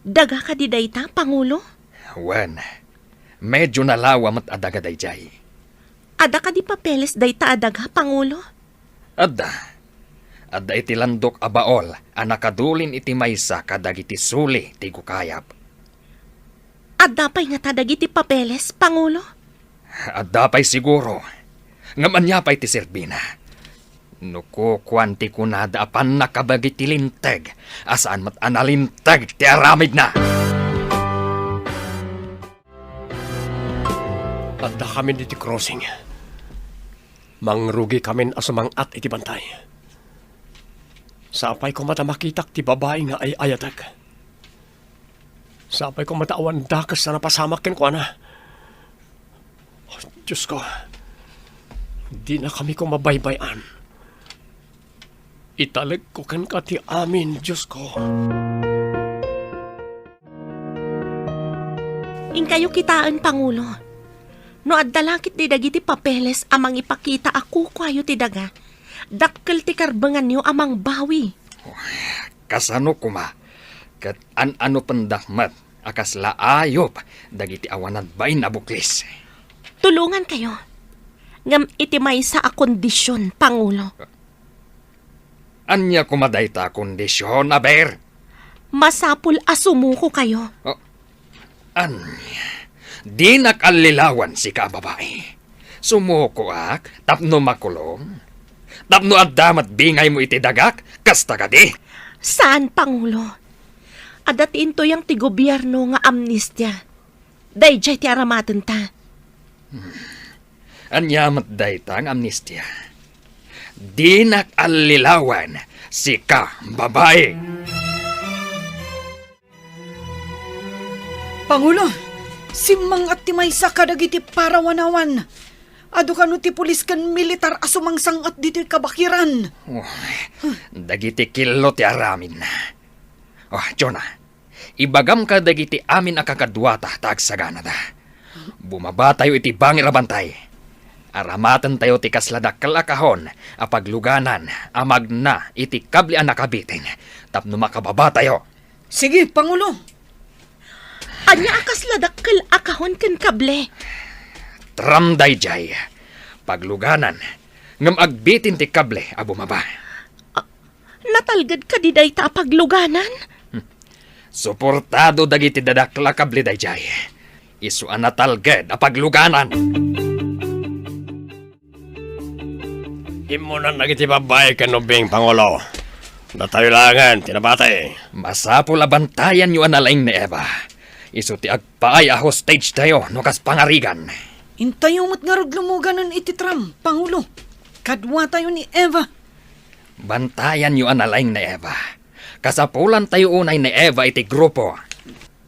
Daga ka di dayta, Pangulo? Wan, medyo nalawa mat adaga dayjay. Ada ka di papeles dayta adaga, Pangulo? Adda iti landok a baol, anakadulin iti maysa kadag iti suli ti kukayap. Ada pa'y nga tadag iti papeles, Pangulo? Adda pa'y siguro. Ngamanya pa'y ti Serbina. Nuko kwanti kunada apan nakabagi ti linteg. Asaan mat analinteg ti aramid na. Adda kami diti crossing. Mangrugi kami asumangat iti bantay. Sapay ko mata makitak ti babae nga ay ayatag. Sapay ko mataawan dakas na napasamak ken ko na. Oh, Diyos ko, di na kami ko mabaybayan. Italag ko kan ka ti amin, Diyos ko. In kayo kitaan, Pangulo. No addalakit di dagiti papeles amang ipakita ako kwayo ti daga. Dakkel ti karbangan niyo amang bawi. Kasano kuma. Kat ano pandakmat. Akas laayop. Dagiti awanan bain abuklis. Tulungan kayo. Ngam iti may sa akondisyon, Pangulo. Anya kumaday ta kondisyon, aber. Masapul asumuko kayo. Anya. Di nakalilawan si kababae. Sumuko ak, tapno makulong. Tapno addamat bingay mo iti dagak, kasta ka di. Saan, Pangulo? Adatiin to yung ti gobyerno nga amnistya. Dayjay ti aramaten ta. Anyamat daytang amnistya. Di nakalilawan si kababae. Pangulo, simang at timay sa kadagiti parawanawan. Ado ka no ti pulis kan militar asumangsang at dito'y kabakiran. Dagiti kilo ti aramin. Jonah, ibagam ka dagiti amin akakadwata tagsagana da. Bumaba tayo iti bangir abantay. Aramatan tayo ti kasladak kalakahon, apagluganan, amag na iti kabli ang nakabitin. Tapno makababa tayo. Sige, Pangulo. Anya akas ladakkel akahon ken kable. Tramday jay. Pagluganan, ngam agbitin ti kable a bumaba. Natalgad ka di dayta pagluganan? Suportado dagiti dadakla kable day jay. Isu anatalged a pagluganan. Imo na nagitibabay ka no Bing Pangulo. Datayo langan, tinabatay. Masapul abantayan yu analaing ni Eva. Isu ti agpaay a hostage tayo no kas pangarigan. Intayo mo't nga rod lumuganan iti Tram, Pangulo. Kadwa tayo ni Eva. Bantayan yu analaing ni Eva. Kasapulan tayo unay ni Eva iti grupo.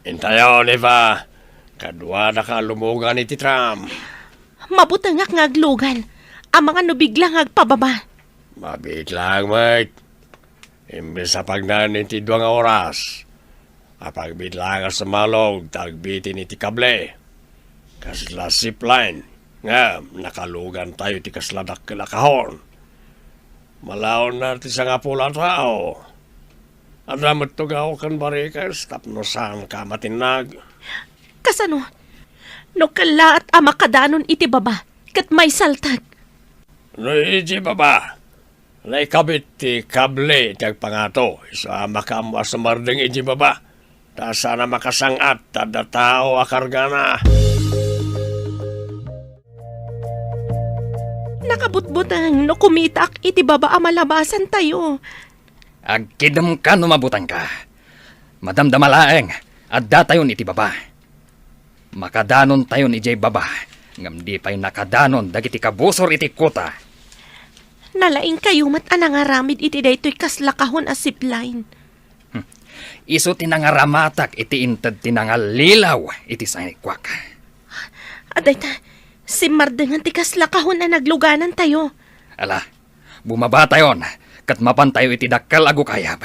Intayo, Eva. Kadwa na ka lumugan iti Tram. Mabuta nga ngaglugan. Ang mga nubiglang agpababa. Mabit lang, mate. Imbes sa pagnan iti 2 oras. Apagbit lang sa malog, tagbitin iti kable. Kasla zipline. Nga, nakalugan tayo ti kasladak kalakahon. Malaon na ti sa nga pula tao. Adamot tugaw kan barikas, tapno saan ka matinag. Kasano? No kalaat ama kadanon iti baba. Kat may saltag. No, iji baba. Naikabit ti kable ti agpangato. Isa makamo asamardeng iji baba. Ta sana makasangat, tada tao akargana. Nakabutbutang no kumitak iti baba amalabasan tayo. Agkidam ka numabutan ka. Madamdamalaeng, adda tayon iti baba. Makadanon tayon ijay baba. Ngam di pa'y nakadanon dagiti kabusor iti kuta. Nalaing kayo mat anangaramid iti daytoy kaslakahon a zipline. Isu tinangaramatak iti inted tinangalilaw iti sanikwak. Aday ta, si Mardengan ti kaslakahon na nagluganan tayo. Ala, bumaba tayon, kat mapan tayo iti dakkal agu kayab.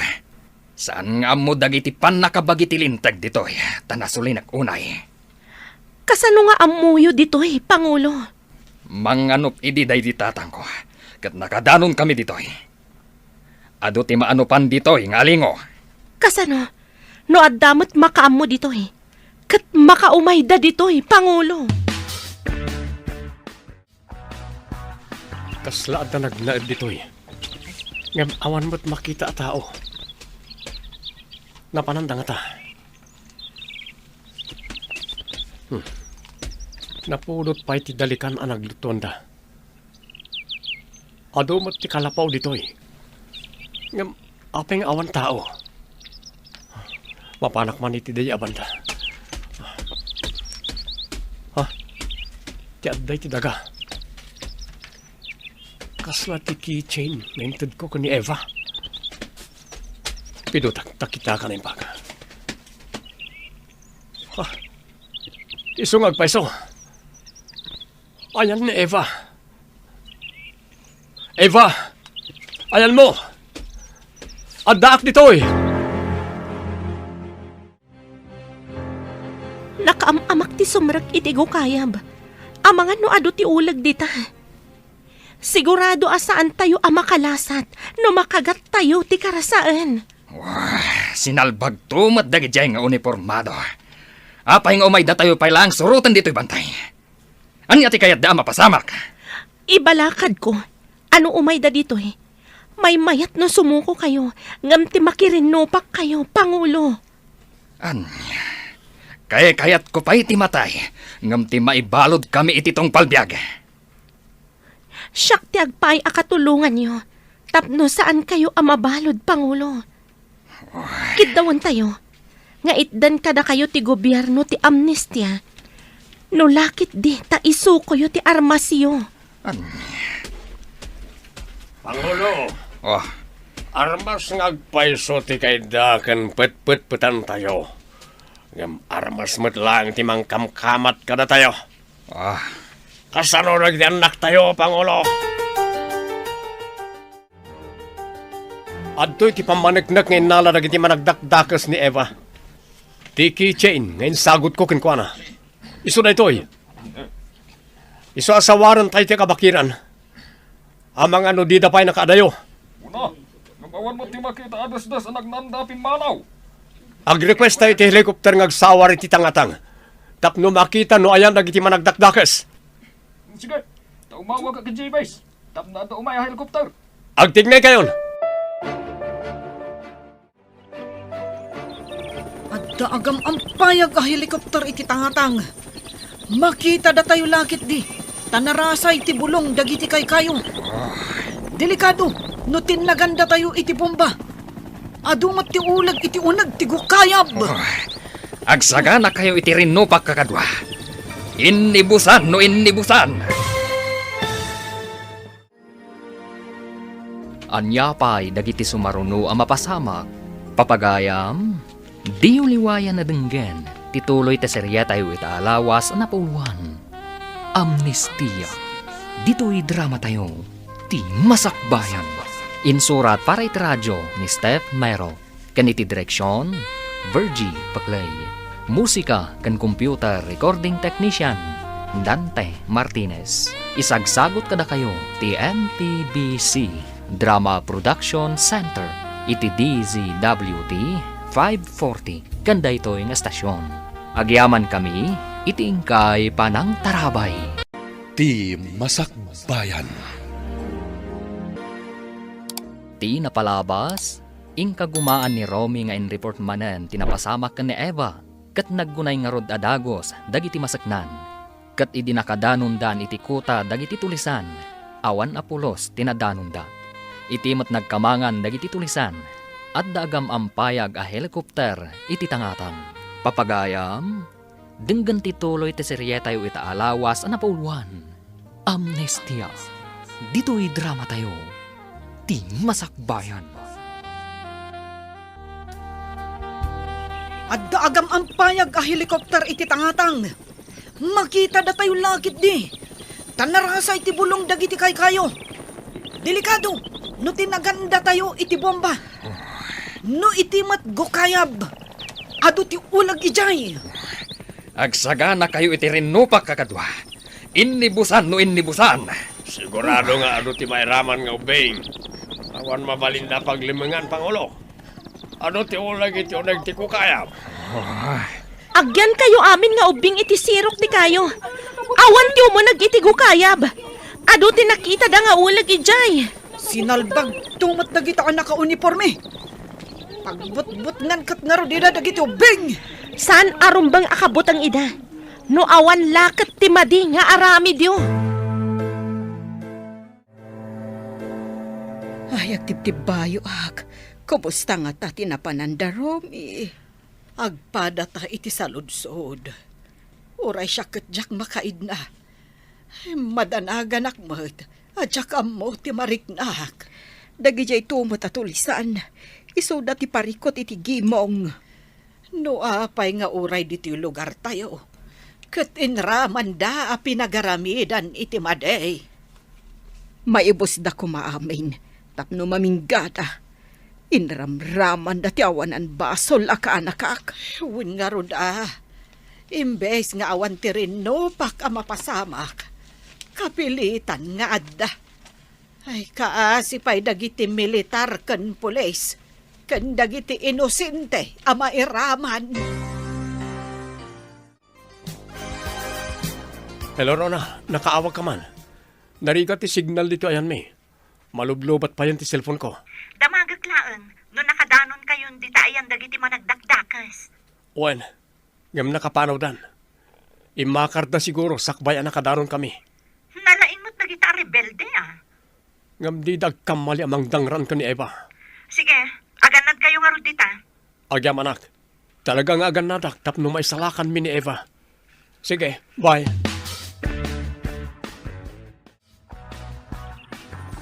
Saan nga mo dagiti pan nakabagiti lintag ditoy, tanasulinak unay. Kasano nga amuyo ditoy, Pangulo? Manganop idi day ditatang ko, kat nakadanon kami ditoy. Ado ti maanupan ditoy, ngalingo. Kasano? No addamot makaammo ditoy. Kat makaumayda ditoy, Pangulo. Kaslaad na naglaad ditoy. Ngam awan mo't makita a tao. Napananda nga ta. Napulot pa iti dalikan ang naglutonda. Ado mo't ti kalapaw ditoy. Ngam apeng awan tao. Mapanak man iti day abanda. Ti adday ti daga. Kasla ti keychain na inted ko ni Eva. Pidutak takita ka na yung baga. Isungag pa iso. Ayan ni Eva. Eva! Ayan mo! Addaak ditoy! Nakaamamak ti sumrak iti gukayab. Amangan no ado ti ulag dita. Sigurado asaan tayo amakalasat no makagat tayo ti karasaan. Sinalbag tumat dagijay nga uniformado. Apay nga umay da tayo pay lang surutan dito'y bantay. Ani ati kayat da mapasamak? Ibalakad ko. Ano umay da dito eh? May mayat no sumuko kayo. Ngam ti makirinupak kayo, Pangulo. Anya? Kayat ko pa'y ti matay. Ngam ti maibalod kami ititong palbiag. Siyak ti agpay akatulungan nyo. Tapno saan kayo amabalod, Pangulo? Kiddawan tayo. Nga itdan kada kayo ti gobyerno ti amnestia. No lakit di ta isukoyo ti armasyo. Pangulo! Oh, Armas ngagpaiso ti kayda kan pet-pet-petan tayo. Ngam armas met lang ti mangkamkamat kada tayo. Kasano nagdianak tayo, Pangulo? Adto iti pamanagnak ngayon nala nagiti managdakdakas ni Eva. Ti keychain, ngayon sagot ko kinkwana. Iso na ito'y. Iso asawaran tayo ti kabakiran. Amang ano di dapay nakaadayo. Una, nagawan mo ti makita adas-das ang nagnandapin manaw. Ag-request tayo ti helicopter ngagsawar iti tangatang. Tapno makita no ayan nagiti managdakdakas. Sige, taumawa ka ka J-Base. Tap na ito umay ang helikopter. Agtignay kayon. Adda agam ang payag a helikopter iti tangatang. Makita da tayo lakit di. Tanarasay ti bulong dagiti kay kayo. Delikado, no tinaganda tayo iti bomba. Adumat ti ulag iti unag ti gukayab. Agsagana kayo iti rinupak kakadwa. Innibusan no innibusan. Anyapay dagiti sumaruno ang mapasamak. Papagayam, di uliwayan na denggen. Tituloy ta serya tayo itaalawas na puluhan. Amnestia. Dito'y drama tayo. Ti Masakbayan. Insurat para iti radyo ni Steph Mero. Kaniti direksyon, Virgie Paclay. Musika kan computer recording technician, Dante Martinez. Isagsagot kada kayo ti MTBC Drama Production Center. Iti DZWT 540. Kanda ito yung estasyon. Agyaman kami, itingkay panang tarabay. Ti Masakbayan. Ti napalabas, ingkagumaan ni Romy nga in report manen tinapasamak ka ni Eva, kat naggunay nga rod adagos, dagiti masaknan, kat idinakadanundan iti kuta dagiti tulisan, awan apulos tinadanunda. Itimat nagkamangan dagiti tulisan, at daagam ampayag a helikopter iti tangatang. Papagayam, denggan tituloy ti serye tayo itaalawas na pauluan. Amnestia. Dito'y drama tayo. Ti Masakbayan. Adda agam ang payag a helikopter iti tangatang. Makita da tayo lakit di. Tanarasay iti bulong dagiti kay kayo. Delikado, no tinaganda tayo iti bomba. No itimat gukayab. Ado ti ulag ijay. Agsagana kayo iti rinupak kakadwa. Innibusan no innibusan. Sigurado nga ano ti mairaman nga ubing. Awan mabalinda paglimengan, Pangulo. Ano ti ulag iti unag ti kukayab? Agyan kayo amin nga ubing iti sirok di kayo. Awan ti umunag iti gukayab. Ado ti nakita da nga ulag ijay. Sinalbag tumat dagita ka naka-uniforme. Pagbut-but ngan kat nga ro dida dagiti ubing. Saan arumbang akabot ang ida? No awan lakat ti madi nga arami diyo. Ay, agtibtibayo ak. Kumusta nga ta tinapananda, Romy? Agpada ta iti saludsod. Uray siya katjak makaid na. Madanagan akmat. Adjak amo ti mariknak. Dagijay tumot at tulisan. Iso dati parikot iti gimong. No apay nga uray diti lugar tayo. Kat inraman da a pinagaramidan iti maday. Maibos da kumaamin. Tapno maminggada. Inramraman dati awanan basol akaanakak. Win nga rod Imbes nga awan ti rin no pak a mapasamak. Kapilitan nga adda. Ay kaasipay dagiti militar ken pulis. Ken dagiti inosente a mairaman. Hello, Rona. Nakaawag ka man. Narigat ti signal dito ayan mi. Malublobat pa yan ti cellphone ko. Damagak laeng, no nakadanon kayon di taayan dagiti managdakdakas. Wen, ngam nakapanaw dan. Imakar da siguro sakbay ang nakadaron kami. Nalaing mo't nagita rebelde Ngam di dagkamali amang dangran ka ni Eva. Sige, aganad kayo nga rudita. Agyam anak, talagang aganadak tapno may salakan mi ni Eva. Sige, bye.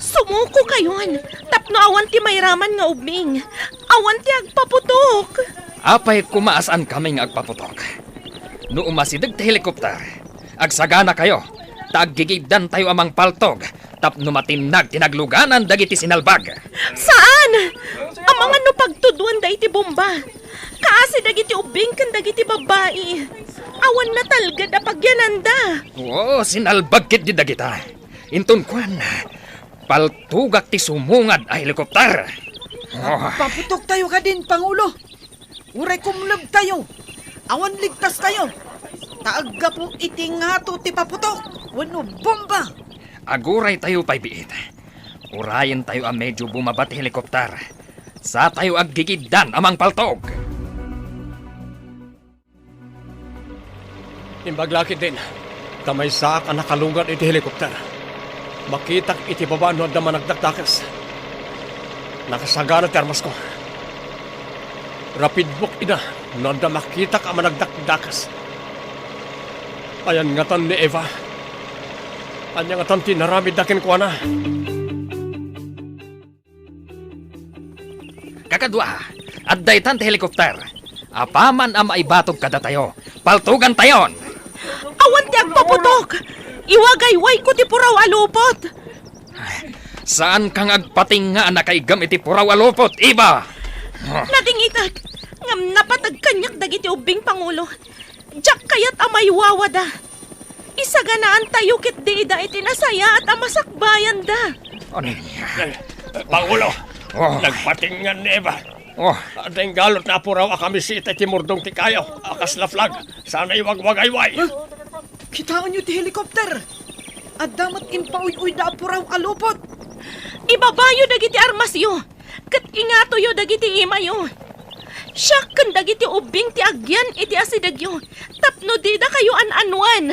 Sumuko kayon. Tapno awan ti mayraman nga ubing. Awan ti agpaputok. Apay kumaasan kaming agpaputok. No umasidag ti helikopter. Agsagana kayo. Taggigibdan tayo amang paltog. Tapno matinag tinagluganan dagiti sinalbag. Saan? Ang mga no pagtuduan da iti bomba. Kaasi dagiti ubing kan dagiti babae. Awan na talga da pagyananda. Oo, sinalbag kit di dagita. Intun kwan, paltugak ti sumungad a helikopter. Oh, Paputok tayo ka din, Pangulo. Uray kumlab tayo. Awan ligtas tayo. Taagga po itingato ti paputok. Wano bomba. aguray tayo pa'y biit. Urayan tayo ang medyo bumabat ti helikopter. Sa tayo aggigiddan amang paltog. Imbaglakit din. Tamay sa ka nakalungan iti helikopter. Makitak iti babano at managdakdakas. Nakasagana ti armas ko. Rapid book ina, nanda makita ka managdakdakas. Ayan nga tan ni Eva. Anya nga tan tinaramid dakin ko na. Kakadwa, at daytan ti helikopter. Apaman ang maibatog kada tayo. Paltugan tayon. Awan ti agpaputok! Iwagayway ko ti puraw alupot! Saan kang agpating nga nakaigam iti puraw alupot, iba? Nadingitag! Ngam napatag kanyak dagiti ubing Pangulo. Diyak kayat amay wawada. Isaganaan tayo kit di da iti nasaya at amasakbayan da. Ano? Pangulo, Oh. nagpatingan ni Eva. Oh, Adeng galot na puraw akami si iti timurdong ti kayo. Akas na flag. Sana iwagwagayway. Kitaan nyo ti helikopter. At damat inpauy-uy da puraw alupot. Ibabayo dagiti armasyo. Kat ingato yo dagiti imayo. Siyak kan dagiti ubing ti agyan iti asidagyo. Tapno di da kayo an-anwan.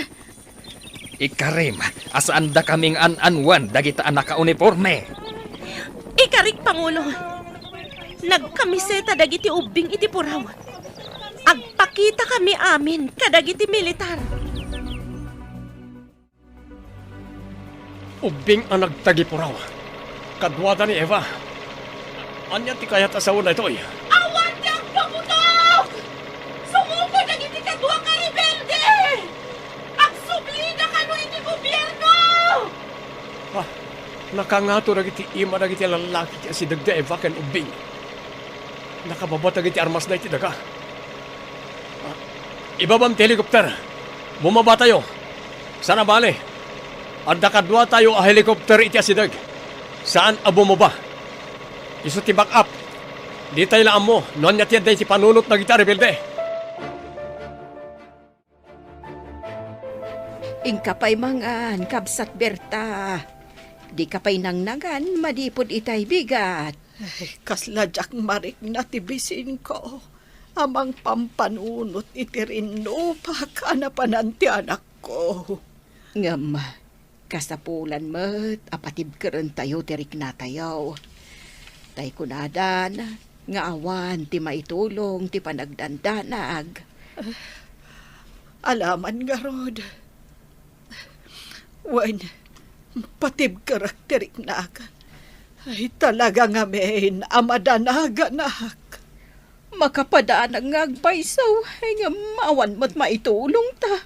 ikarim, asaan da kaming an-anwan dagita anak ka uniforme. Ikarik Pangulo. Nagkamiseta dagiti ubing iti puraw. Agpakita kami amin kadagiti militar. Ubing ang nagtagi puraw. Kadwada ni Eva. Anya ti kayat asawa na ito eh. Awan di ang paputok! Sumuko dagiti kadwa ka rebelde! Agsublida kano iti gobyerno! Ah, nakangato na giti ima na giti lalaki ti asidagda Eva ken ubing. Nakababa na giti armas na iti daga. Ah, ibabam ti helikopter. Bumaba tayo. Sana bale. Adda kadwa tayo a helikopter iti asidag. Saan a bumaba? Iso ti back up. Di tayo laan mo. Noon niya tiyan tayo si panunot na gita rebelde. Ingkapay mangan, kabsat Berta. Di kapay nangnagan, madipod itay bigat. Ay, kasladyak marik na tibisin ko. Amang pampanunot iti rinno pakanapanan ti anak ko. Ngam, kasapulan mo't apatib keren tayo tirik na tayo. Tay kunadan, nga awan ti maitulong ti panagdandanag. Alaman nga rod. Wan, patib karakterik na ka. Ay talaga nga men, amadanaga. Makapadaan ang ngagpaysaw, ay nga maawan mo't maitulong ta.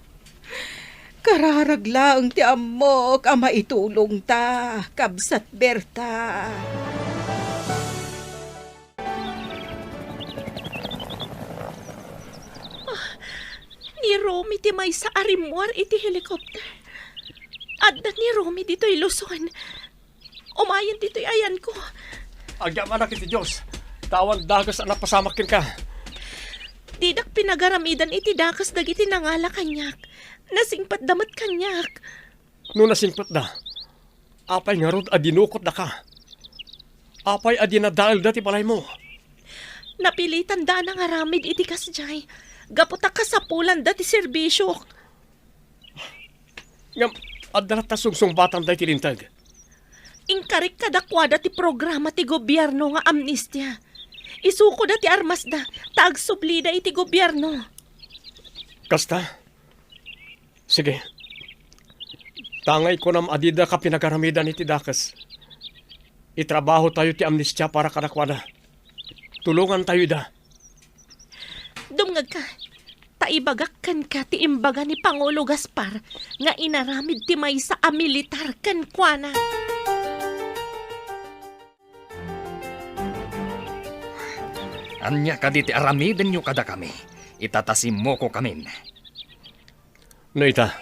Kararagla ang ti amok, ang maitulong ta, kabsat Berta. Ni Romy ti may sa arimwar iti helikopter. Adda ni Romy dito'y Luzon. Umayan dito'y ayan ko. Agyaman na kiti Diyos. Tawag dagas ang napasamakin ka. Didak pinagaramidan iti dakas dagiti nangala kanyak. Nasingpat damat kanyak. Nung nasingpat na, apay nga rod adinukot na ka. Apay adinadaal dati balay mo. Napilitan da nang aramid iti kasjay. Gaputa kasapulan dati serbisyo. Ngam, adda ta sungsung batang day tilintag. Ingkarik kadakwada ti programa ti gobyerno nga amnistya. Isuko da ti armas da, taag sublida iti gobyerno. Kasta? Sige. Tangay ko nam adida ka pinagaramidan iti dakas. Itrabaho tayo ti amnistya para kadakwada. Tulungan tayo da. Dumngag ka. Taibagak kan ka ti imbaga ni Pangulo Gaspar nga inaramid ti maysa a militar kan kuana. Anya kaditi aramiden nyo kada kami. Itatasim mo ko kamin. No ita,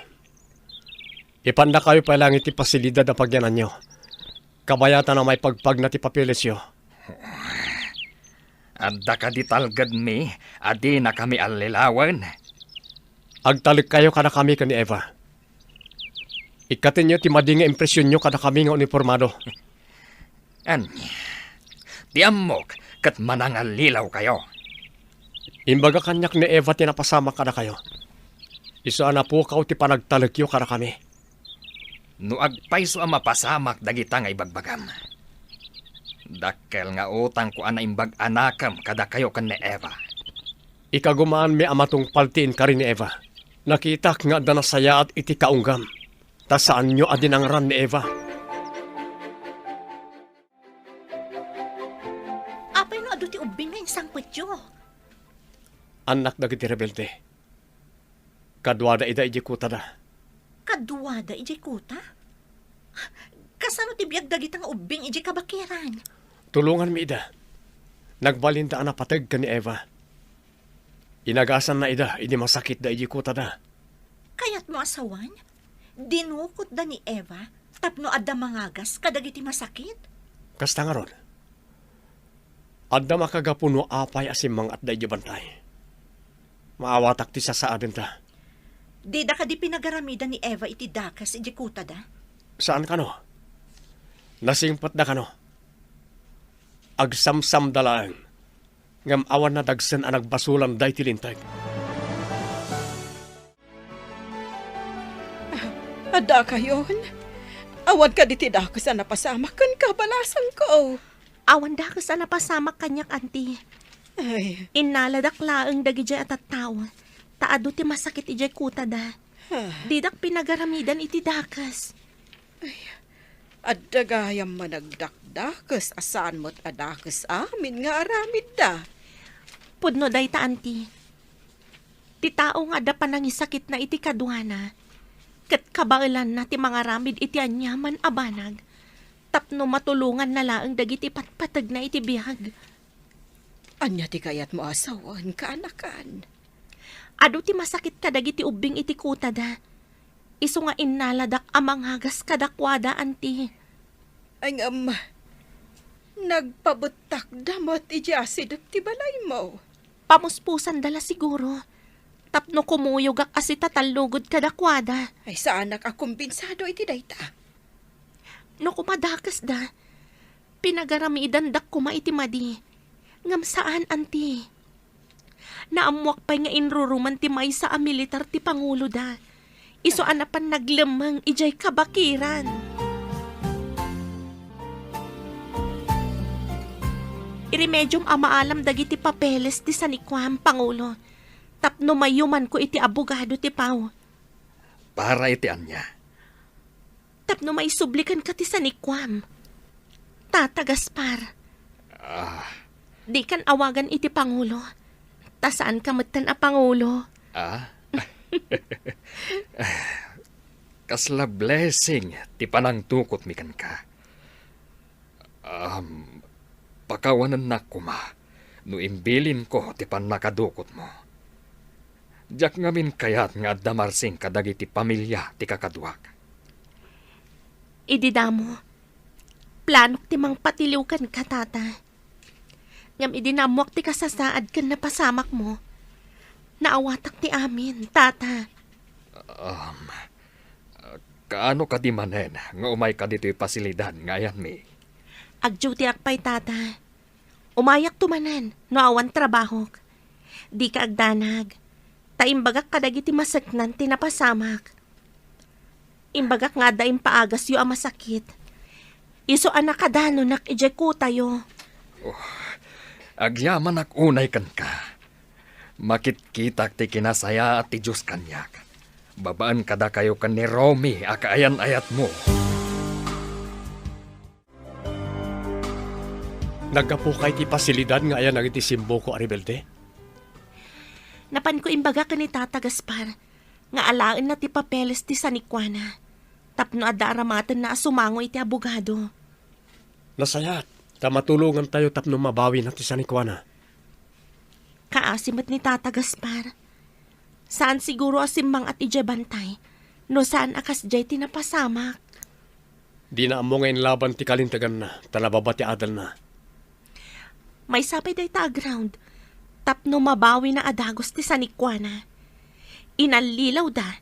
ipanda kayo pa lang iti pasilidad na pagyanan nyo. Kabayatan na may pagpag na ti papilis yo. Adda ka di talgad mi, adi na kami alilawan. Agtalik kayo kada kami ka ni Eva. Ikatin nyo ti madinga impresyon nyo kada kami nga uniformado. Anya, di amok kat manangalilaw kayo. Imbaga kanyak ni Eva tinapasama kada kayo. Iso na po kao ti panagtalikyo kada kami. No agpayso ang mapasamak dagita nga ibagbagam. Dakkel nga utang ko ana imbag anakam kada kayo kan ni Eva. Ikagumaan mi amatong paltiin ka rin ni Eva. Nakitak nga da nasaya at iti kaunggam. Ta saan nyo adinangran ni Eva? Apay no adu ti ubing nga insangpet yo. Anak dagiti rebelde. Kadwada ida ijikuta da. Kaduwada ijay kuta? Kasano ti biyag dagita nga ubing ijay kabakiran? Tulungan mi ida. Nagbalinda na patag ka ni Eva. Inagasan na ida, ini masakit da ijikuta da. Kayat mo asawan? Dinukot da ni Eva, tapno adda mangagas kadagiti masakit? Kasta nga ron. Adda makagapuno apay asimang at da bantay. Maawatak ti sasaaden ta. Di da ka di pinagaramida ni Eva iti dakas ijay kuta da? Saan ka no? Nasingpat da ka no? Agsamsam dalaan. Ngam awan na dagsen ang nagbasulan day tilintag. Ada kayon? Awad ka diti dako sa napasama kan kabalasan ko. Awan da ka sa napasamak kanyak, anti. Ay, Inaladak laeng dagiti at tawa. Taado ti masakit ijay kuta da. Didak pinagaramidan iti dakas. adda gayam managdakdakas asaan mo't adakas amin nga aramid da. Pudno day ta, anti. Ti tao nga da panangisakit na iti kadwana. Kat kabailan na ti mga ramid iti anyaman abanag. Tapno matulungan na laeng dagiti patpatag na iti bihag. Anya ti kayat mo asawan kaanakan. Ado ti masakit ka dagiti ubing iti kuta da. Iso nga inaladak amang hagas kadakwada, anti. Ay nagpabutak damot iti asid ti balay mo. Pamuspusan dala siguro. Tapno kumuyog ak asita talugod kadakwada. Ay saan nakakumbensado iti dayta. No kumadakas da. Pinagaramidan dak kuma iti madi. Ngam saan, anti? Naamuak pa'y nga inruruman ti maysa a militar ti Pangulo da. Iso anapan naglemang ijay kabakiran. Iremedyum amaalam dagiti papeles ti sanikwam, Pangulo. Tapno mayuman ko iti abogado ti Pau. Para iti anya. Tapno may sublikan ka ti sanikwam. Tata Gaspar. Di kan awagan iti Pangulo. Ta saan ka matan a Pangulo? Kasla blessing, ti panangtukot mi kan ka. Pakawanan na kuma, no imbilin ko ti panakadukot mo. Diyak ngamin kayat nga damarsing kadagiti pamilya ti kakadwak. Ididamo. Planok ti mang patiliw kan ka, tata. Ngam idinamuak ti kasasaad kan napasamak mo. Naawatak ti amin, tata. Kaano ka di manen nga umay ka dito'y pasilidad ngayan mi? Agduty akpay, tata. Umayak tumanan, no awan trabahok. Di ka agdanag. Taimbagak kadagiti masaknan ti napasamak. Imbagak nga daim paagas yu ang masakit. Iso anak kadano nak ijeku tayo. Agyaman ak unay kan ka. Makitkitak ti kinasaya at ti Diyos kanyak. Babaan kada kayo kan ni Romy akaayan-ayat mo. Nagapukay ti pasilidad nga ayan nagiti simbo ko, Aribelde? Napan ko imbaga ka ni Tata Gaspar, nga alaan na ti papeles ti sanikwana. Tapno adda aramatan na asumango iti abogado. Nasayat, matulungan tayo tapno mabawi na ti sanikwana. Kaasimat ni Tata Gaspar. Saan siguro asimmang at ijabantay, no saan akas jay tinapasamak. Di na amo ngayon laban ti kalintagan na, talababa ti adal na. May sapay day ta ground, tapno mabawi na adagos ti sanikwana. Inalilaw da,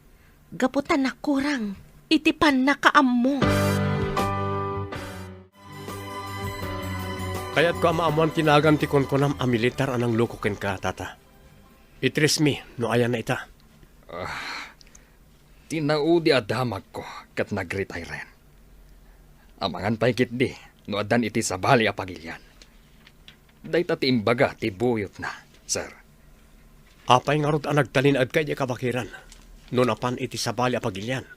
gaputan na kurang, itipan na kaammo. Kaya't ko amaamuan tinagan ti konkonam a militar anang lukukin ka, tata. Itris mi, no ayan na ita. Tinaudi adamag ko kat nag-retire. Amangan paikit di, no adan iti sabali a pagilyan. Dayta ti imbaga ti buyot na, sir. Apay nga rod ang nagtalinad kay di kabakiran. No napan iti sabali a pagilyan.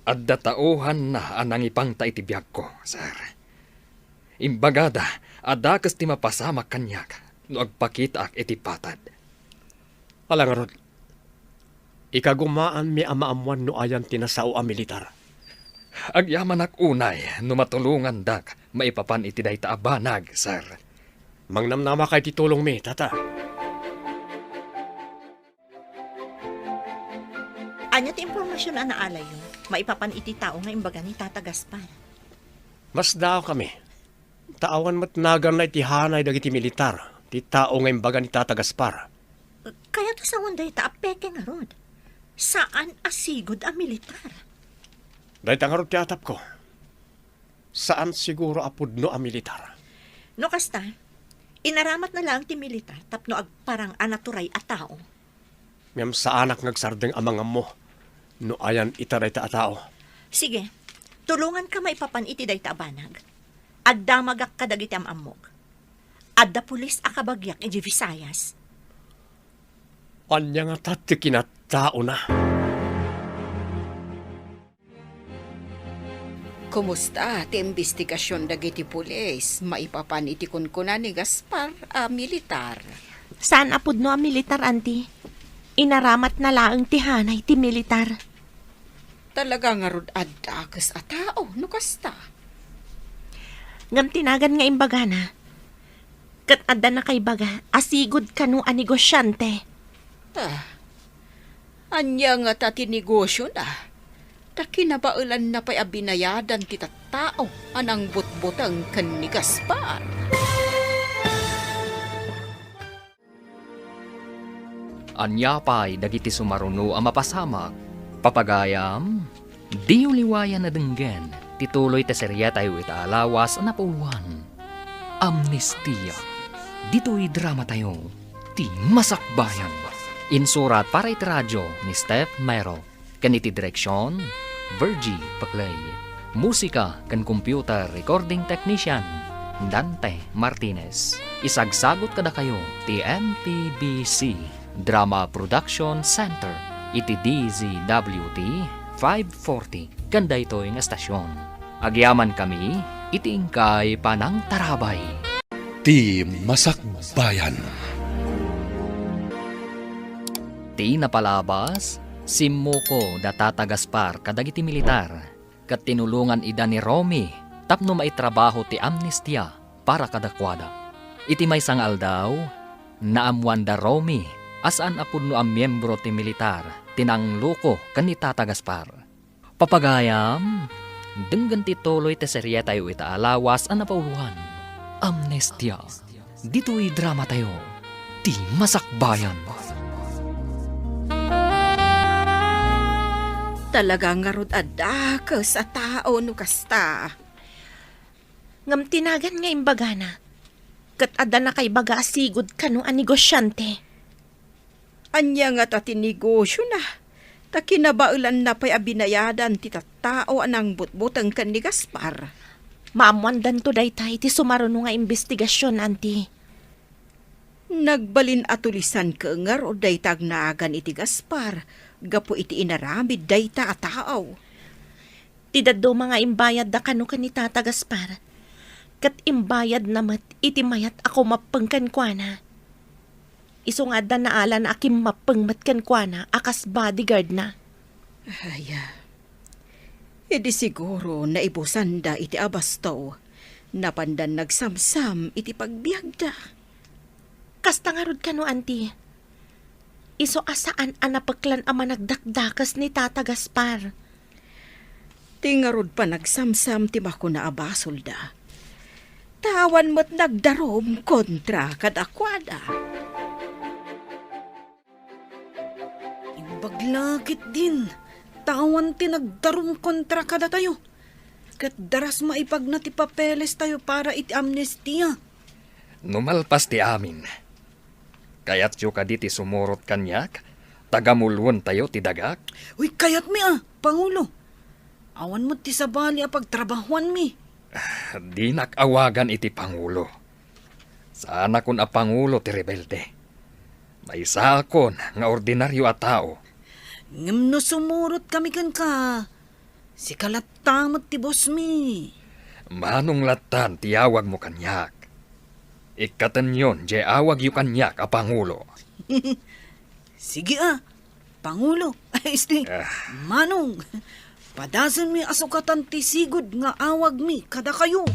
Adda tauhan na anang ipangta iti biyag ko, sir. Imbagada, adakas ti mapasamak kanyak no agpakita ak iti patad. Alang nga rod, ikagumaan mi amaamuan no ayan tinasao a militar. Agyaman ak unay no matulungan dak maipapan iti dayta abanag, sir. Mangnamnama kay titulong mi, tata. Anya ti impormasyon na naalay yun, maipapan iti tao nga imbaga ni Tata Gaspar. Mas daw kami. Taawan mat nagan na iti hanay dagiti militar. Ti tao nga imbaga ni Tata Gaspar. Kaya to sa wanday ta apeke nga rod. Saan asigod a militar? Dahil tangarot ti atap ko. Saan siguro apudno a militar? No kasta, inaramat na lang ti militar tapno agparang anaturay a tao. Ngam sa anak ngagsardeng amang mo. No ayan itaray ta a tao. Sige, tulungan ka maipapan iti dayta abanag. Adda magak kadagiti amamog. Adda pulis akabagyak iti Visayas. Anya nga tati kinatao na. Kumusta ti investigasyon dagiti pulis? Maipapan iti kunkunan ni Gaspar a militar. Saan apudno ang militar, auntie? Inaramat na laang tihanay ti militar. Talaga nga rod adagas a tao, no kasta. Ngam tinagan nga imbaga na. Kat adda na kay baga, asigod kanu a negosyante. Anya nga ta tinegosyo na. Ta kinabaulan na pa'y abinayadan kita tao anang butbutang kan ni Gaspar. Anya pa'y dagiti sumaruno ang mapasamak. Papagayam, di uliwayan na denggen. Tituloy ta serya tayo itaalawas na puluhan. Amnestia. Dito'y drama tayo. Ti Masakbayan. Insurat para iti radyo ni Steph Mero. Kaniti direksyon, Virgie Paclay. Musika kan computer recording technician, Dante Martinez. Isagsagot kada kayo ti MTBC Drama Production Center. Iti DZWT 540 kanda ito yung estasyon. Agyaman kami, itingkay panang tarabay. Ti Masakbayan. Ti napalabas, simuko da Tata Gaspar kadagiti militar. Kat tinulungan ida ni Romy, tapno maitrabaho ti amnestia para kadakwada. Iti may sangal daw, naamuan da Romy, asaan apudno ang miyembro ti militar, tinangluko kan ni Tata Gaspar. Papagayam, denggan ti tuloy ti serya tayo itaalawas ang napauluhan. Amnestia. Dito'y drama tayo. Ti Masakbayan. Talaga nga rod adagas a tao, no kasta. Ngam tinagan nga imbaga na. Kat adda na kay baga asigod kanu a negosyante. Anya nga ta tinegosyo na. Ta kinabaulan na pa'y abinayadan ti tao anang butbutang kan ni Gaspar. Maamuandan to daytay ti sumaruno nga investigasyon, auntie. Nagbalin atulisan ka nga ro daytag naagan iti Gaspar. Gapo iti inaramid dayta a tao. Tidaddo mga imbayad da kanu kan ni Tata Gaspar. Kat imbayad namat iti mayat ako mapengkan kwa na. Iso nga da naala na akim mapengmat kan kwa na akas bodyguard na. Ay, edi siguro na ibusanda iti abasto. Napandan nagsamsam iti pagbiag da. Kasta nga rod ka no, auntie. Iso asaan anapaklan ama nagdakdakas ni Tata Gaspar. Tingarod pa nagsamsam ti bako na abasol da. Tawan mo't nagdarom kontra kadakwada. Imbaglagit din. Tawan ti nagdarom kontra kada tayo. Kat daras maipag na ti papeles tayo para iti amnestia. Numalpas ti amin. Kaya't yu ka diti sumurot kanyak, tagamulwon tayo ti dagak. Uy, kayat mi Pangulo. Awan mo ti sabali pagtrabahuan mi. Di nakawagan iti Pangulo. Sana kun a Pangulo ti rebelde. May sakon nga ordinaryo a tao. Ngem no sumurot kami kan ka. Si kalatamot ti boss mi. Manong latan ti awag mo kanyak. Ikatan yon, di awag yu kanyak a Pangulo. Sige Pangulo. Ay, Manong. Padasan mi asukatan ti sigod nga awag mi kada kayo.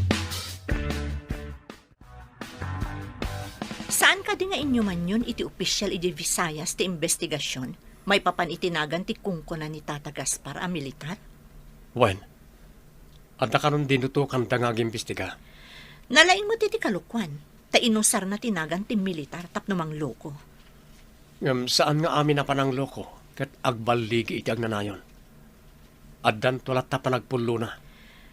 Saan ka di nga inyo man yun iti opisyal iti Visayas ti investigasyon? May papan itinagan ti kungkuna ni Tata Gaspar a militar? Wen, at nakaroon dinutukan da nga gimbestiga. Nalain mo ti kalukwan. Ta inusar na tinagan ti militar tapno mang loko. Ngam saan nga amin na panang loko, kat agbaligi iti agnanayon. Addan tulat ta panagpulo na.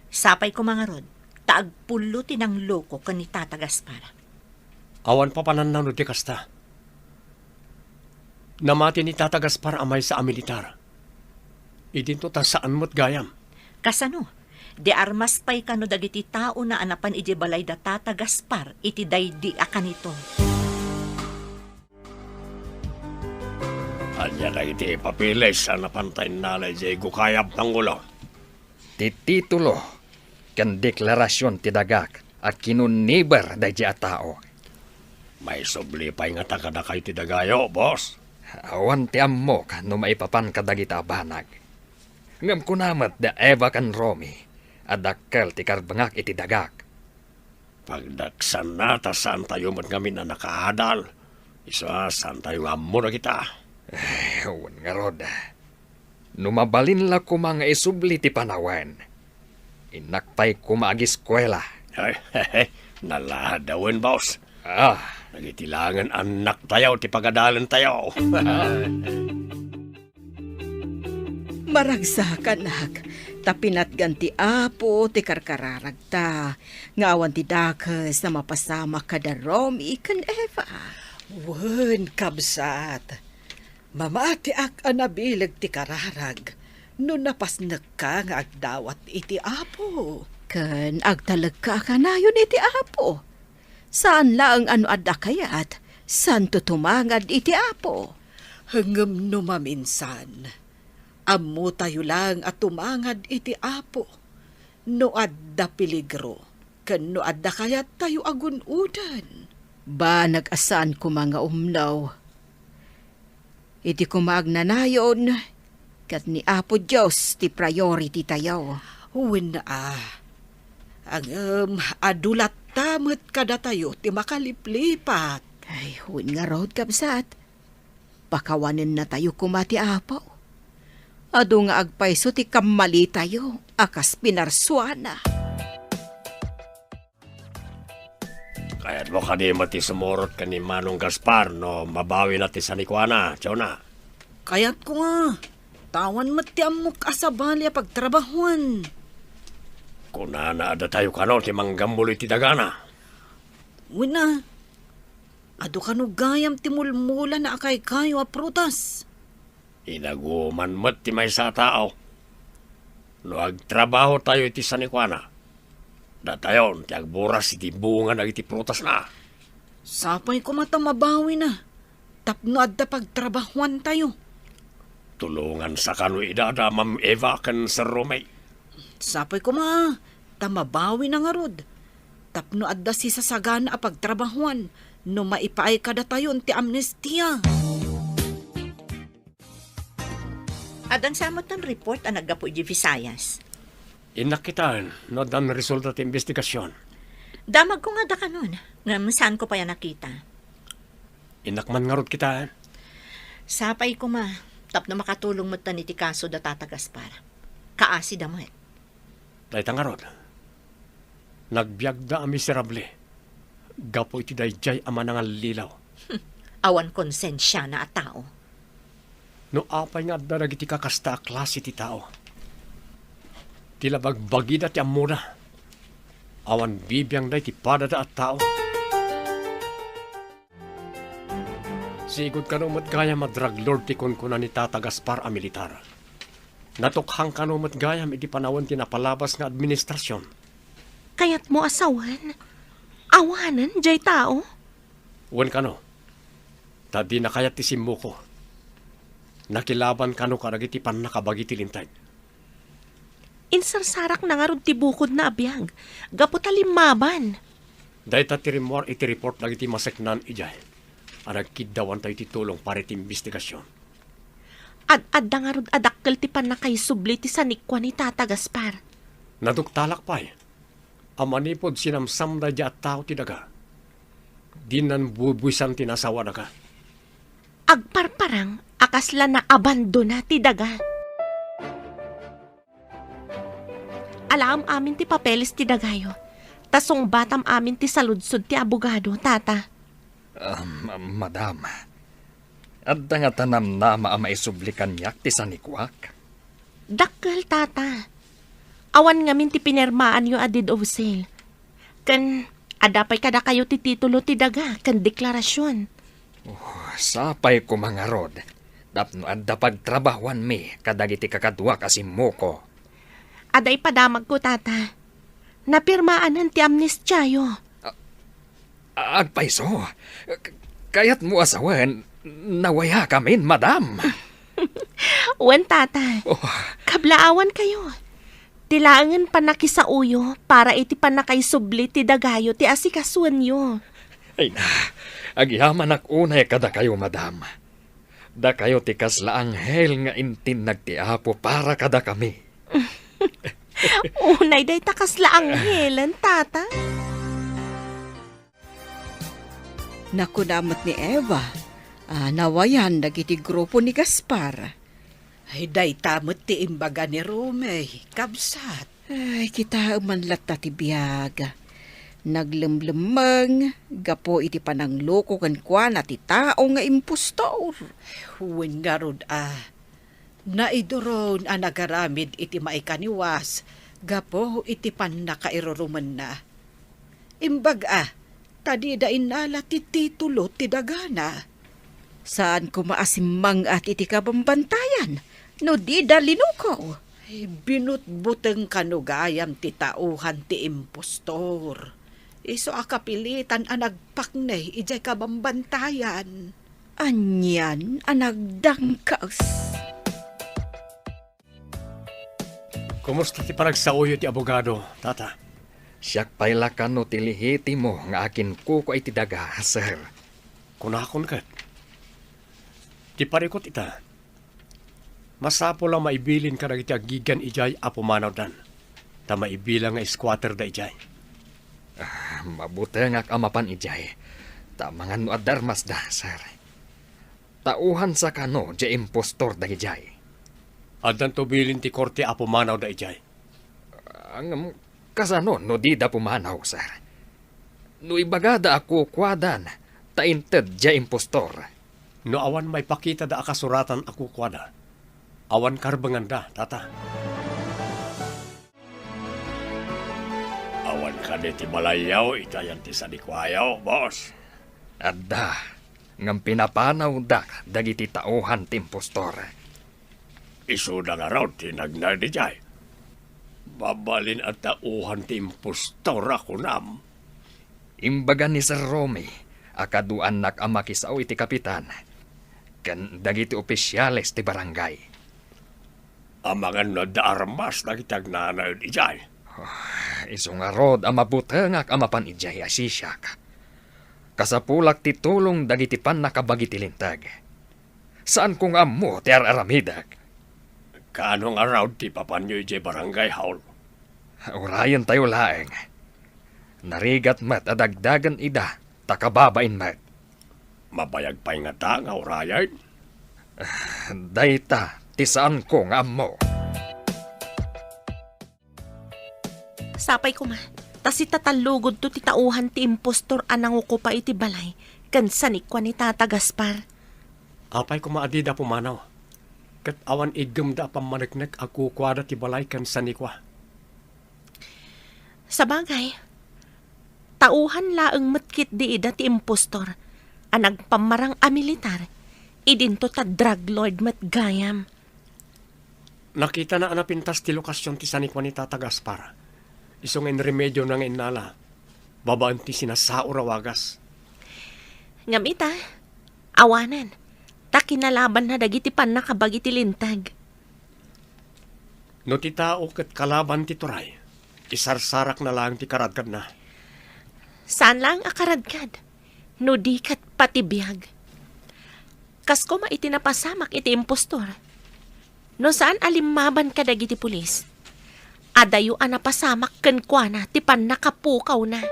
Sapay ko mga rod, taagpulo tinang loko kan ni Tata Gaspar. Awan pa pananano di kasta. Namati ni Tata Gaspar amay sa militar. Idinto ta saan mo't gayam. Kasano? Di armas pay kano dagiti tao na anapan iti balay da Tata Gaspar iti daydi akanito. Anya na iti papilis sa napantay nalay jay gukayab Pangulo. Ti titulo, kan deklarasyon ti dagak at kinunibar da a tao. May subli pa'y nga takada kay ti dagayo, boss. Awan ti ammok no maipapan kadagita banag. Ngam kunamat da Eva kan Romy. Adakkel ti karbangak iti dagak. Pagdaksan na ta saan tayo mat kami na nakahadal. Isa saan tayo amo na kita. Ewan nga rod. Numabalin la ko mga isubli ti panawan. Inakpay ko maagiskwela. Ay, nalahadawan, boss. Ah, Nagitilangan anak tayo, ti pagadalan tayo. Maragsakan tapinat ganti apo ti karkararag ta. Ngawan ti dakas na mapasama kada Romy kan Eva. Wen, kabsat. Mamati ak anabilag ti kararag. No napasnag ka nga agdawat iti apo. Kan agtalag ka kanayon iti apo. Saan lang ano adda kayat? San tutumangad iti apo? Hangam no maminsan. Ammo tayo lang at tumangad iti apo. No adda peligro. Kan no adda kayat tayo agunudan. Ba nag-asan ko mga umlaw? Iti kumagnanayon, kat ni Apo Diyos ti priority tayo. Uwin na Ang adulat tamot kada tayo ti makaliplipat. Ay, huwin nga road kabsat. Pakawanin na tayo kumati Apo. Ado nga agpaiso ti kamali tayo, akas pinarswana. Kaya't mo kani mati sumurot ka ni Manong Gaspar no mabawi na ti sanikwana, Chona. Kaya't ko nga, tawan mati amok asabali pagtrabahuan. Kuna na ada tayo kano ti manggambuloy ti dagana. Wina, ado kano gayam ti mulmula na akay kayo a prutas. Inaguman mo't ti may sa tao. No agtrabaho tayo iti sanikwana. Datayon, ti agburas iti bunga na iti prutas na. Sapay ko mata mabawi na. Tapno adda pagtrabahuan tayo. Tulungan sa kano idada, Ma'am Eva kan Sir Romay. Sapay ko ma, tamabawi na nga rod. Tapno adda si sasagana a pagtrabahuan. no maipaay kada tayo ti amnestia. Adan samot ng report ang naggapo di Visayas. Inakitaan no dan resulta ti investigasyon. Damag ko nga da ka nun. Nga saan ko pa yan nakita. Inakman nga rod kita. Sapay ko ma. Tapno makatulong mo tan iti kaso da tatagas para. Kaasi da mo eh. Dahita nga rod. Nagbiag da ang miserable. Gapo iti dayjay ama nga lilaw. Awan konsensya na at tao. No apay nga da nagiti kakasta klase ti tao. Tila bagbagida ti amuna. Awan bibiyang da iti padada at tao. Sigod kanumot gaya madraglord ti kunkuna ni Tata Gaspar a militar. Natukhang kanumot gayam iti panawon ti napalabas nga administrasyon. Kayat mo asawan? Awanan, jay tao? Uwan kano. Tadi na kayat ti simmo ko. Nakilaban kano karagiti pan nakabagi ti lintay. Insarsarak na nga rod ti bukod na abiyag. Gapo talimaban. Dahita ti rimor iti report dagiti maseknan ijay. Anagkidawan tayo ti tulong para iti investigasyon. Ad-adda nga rod adakkel ti panakaisubli ti sanikwa ni Tata Gaspar. Naduktalak pa'y. Amanipod sinamsam da at tao ti daga. Di nan bubuisan tinasawa daga. Agparparang akasla na abandona ti daga. Alam amin ti papeles ti dagayo. Tasong batam amin ti saludsod ti abogado, Tata. Madam, adda nga tanam na maisublikan yak ti sanikwak. Dakkel, Tata. Awan ngamin ti pinermaan yo a deed of sale. Kan adapay kada kayo ti titulo ti daga kan deklarasyon. Sapay ko mga rod. Tapno adda pagtrabahuan mi kadagiti kakadwa kasimmo ko. Aday padamag ko, Tata. Napirmaanan ti amnestyayo. Agpaiso, kayat mo asawan, nawaya kamin, madam. Wen, Tata. Kablaawan kayo. Tilangan pa nakisauyo para iti panakaisubli ti dagayo ti asikasuan yo. Ay na, agyaman ak unay kada kayo, madam. Da kayo ti kasla anghel nga intin nagtiapo para kada kami. Unay day takasla anghelan, Tata. Nakunamat ni Eva. Nawayan dagiti grupo ni Gaspar. Ay, day tamot ti imbaga ni Rome. Kabsat. Ay, kita umanlat ta ti biyaga. Naglemlemeng, gapo iti panangloko kan kwa na ti tao nga impostor. Huwin nga rod Naidoron nagaramid iti maikaniwas. Gapo iti pan nakairuruman na. Imbag tadi da inala ti titulo ti dagana. Saan ko maasimang at iti kabambantayan? No di dalinuko. Ay, binutbuteng kanugayam ti tauhan ti impostor. Iso akapilitan nagpaknay ijay kabambantayan. Anyan anagdangkas. Kumusta ti panagsauyo ti abogado, Tata? Siyak pailakan no tilihiti mo nga akin kuko ay tidaga, sir. Kunakon kat. Ti parikot ita. Masapo lang maibilin ka na iti agigan ijay apumanaw dan. Ta maibilang nga squatter da ijay. Mabuti nga kamapan ijay. Ta mga no adarmas da, sir. Tauhan sa kano, jay impostor da ijay. Adan tubilin ti korte apumanaw da ijay. Ang kasano, no di da pumanaw, sir. No ibagada ako kwadan, tainted jay impostor. No awan may pakita da akasuratan ako kwada. Awan karbangan da, Tata. Awan ka ti balayaw, itayan ti sanikwayaw, boss. Adda, ngam pinapanaw da, dagiti tauhan ti impostor. Iso na nga raw, tinagnay di jay. Babalin at tauhan ti impostor ako nam. Imbagan ni Sir Romy, akaduan nak amakisaw iti kapitan. Kan dagiti opisyales ti barangay. Amangan na da armas na kitagnanay di jay. Iso nga rod, amabutengak amapan ijay asisyak. Kasapulak ti tulong dagiti pan nakabagi ti lintag. Saan kung ammo ti aramidag? Kaanong araw ti papanyo iti barangay haul. Urayan tayo laeng. Narigat mat adagdagan ida, takababain mat. Mabayag pa'y nga ta nga urayan. Dayta, ti saan kung ammo. Sapay ko ma. Tas itatalugod to ti tauhan ti impostor anang uko pa iti balay. Kan sanikwa ni Tata Gaspar. Apay ko maadi da pumanaw. Kat awan igam da pamanagnak ako kwada ti balay kan sanikwa. Sa bagay, tauhan laeng matkit di ida ti impostor. Anag pamarang a militar. Idinto ta drug lord mat gayam. Nakita na anapintas ti lokasyon ti sanikwa ni Tata Gaspar. Isong en remedyo ng inala. Babaan ti sinasao rawagas. Ngamita, awanan. Ta kinalaban na dagiti pan nakabagi ti lintag. No ti tao kat kalaban ti turay. Isarsarak na lang ti karadkad na. Saan lang akaradkad? No di kat patibiyag. Kas ko maitinapasamak iti impostor. No saan alimaban ka dagiti pulis? Adayo anapasamak ken kuana ti pan nakapukaw na.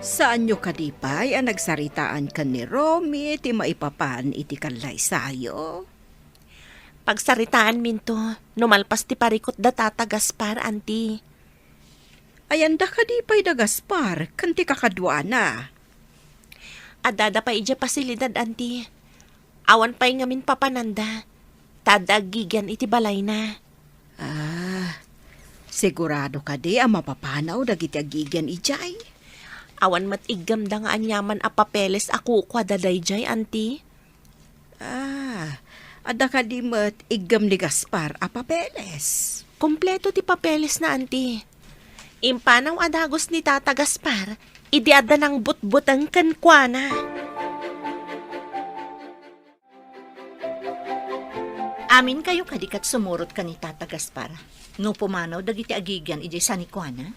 Saan nyo kadipay ang nagsaritaan ka ni Romy ti maipapan iti kanlay sayo? Pagsaritaan minto, numalpas ti parikot da Tata Gaspar, anti. Ayan da kadipay da Gaspar, kanti kakadwa na. Adada pa ija pasilidad, anti. Awan pa'y ngamin papananda. Tadagigan iti balay na. Sigurado ka di ang mapapanaw dagiti agigyan ijay. Awan mat igam da nga anyaman a papeles ako kwa dadayjay, anti. Ada ka di mat igam ni Gaspar a papeles. Kompleto ti papeles na, anti. Impanaw adagos ni Tata Gaspar, idiada ng butbutang kankwana. Amin kayo kadikat sumurot ka ni Tata Gaspar. No pumanaw dagiti agigyan iti sanikwana.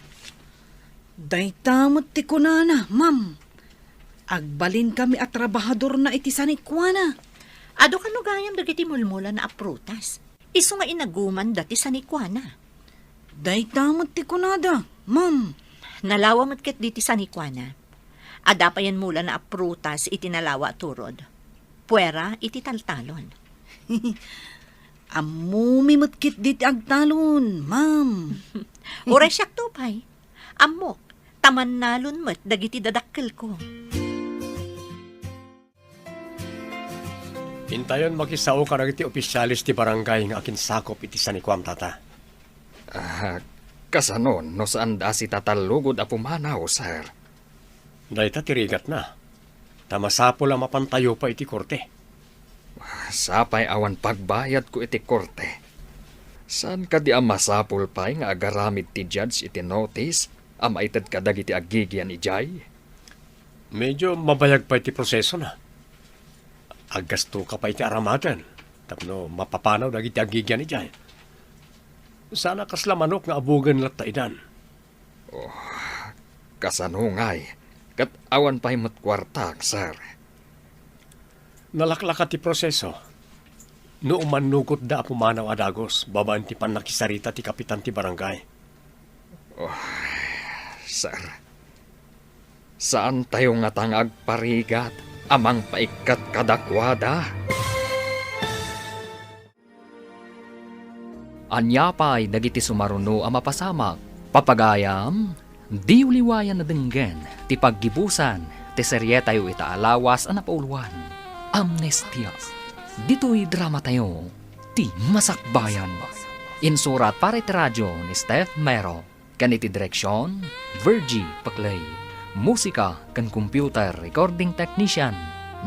Daytamot ti kunana, ma'am. Agbalin kami at trabahador na iti sanikwana. Ado kano gayam dagiti mulmula na aprutas. Isu nga inaguman dati sanikwana. Daytamot ti kunada, ma'am. Nalawa matket diti sanikwana. Ada pa yan mula na aprutas iti nalawa turod. Puwera iti taltalon. Amumi matkit dit agtalon, ma'am. Oray siyak tupay. Amok, taman nalon mat dagiti dadakkel ko. Intayon makisao ka iti opisyalis ti barangay nga akin sakop iti sanikwam tata. Kasanon, no saan da si tatalugod a pumanaw, sir? Dayta tirigat na. Tamasapol ang mapantayo pa iti korte. Sapay awan pagbayad ko iti korte. Saan ka di ang masapul pa'y nga agaramid ti judge iti notice ang maitad ka dagiti agigyan ijay? Medyo mabayag pa iti proseso na. Agasto ka pa iti aramadan. Tapno mapapanaw dagiti agigyan ijay. Sana kasla manok nga abugan lat taidan. Kasanungay, kat awan pa'y matkwartak, sir. Nalaklaka ti proseso. No umanukot da pumanaw adagos, babaan ti panakisarita ti kapitan ti barangay. Sir, saan tayo nga tangag parigat amang paikat kadakwada? Anyapay dagiti sumaruno ang mapasamak, papagayam, di uliwayan na denggen, ti paggibusan, ti seryetayo itaalawas ang napauluan. Amnestia. Dito'y drama tayo, ti Masakbayan. Insurat para iti radyo ni Steph Mero, kaniti direksyon, Virgie Paclay. Musika kan computer recording technician,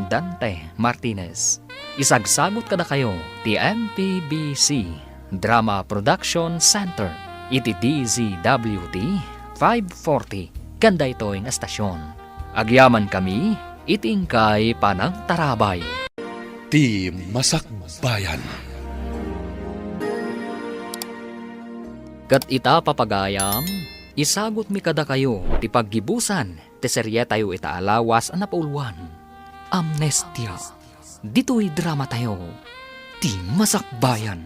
Dante Martinez. Isagsagot kada kayo, ti MPBC Drama Production Center, iti DZWD 540, kanda ito'y estasyon. Agyaman kami, itingkay panang tarabay. Ti Masakbayan. Kat ita papagayam, Isagot mi kada kayo ti paggibusan ti serye tayo itaalawas a napauluan. Amnestia. Dito'y drama tayo. Ti Masakbayan.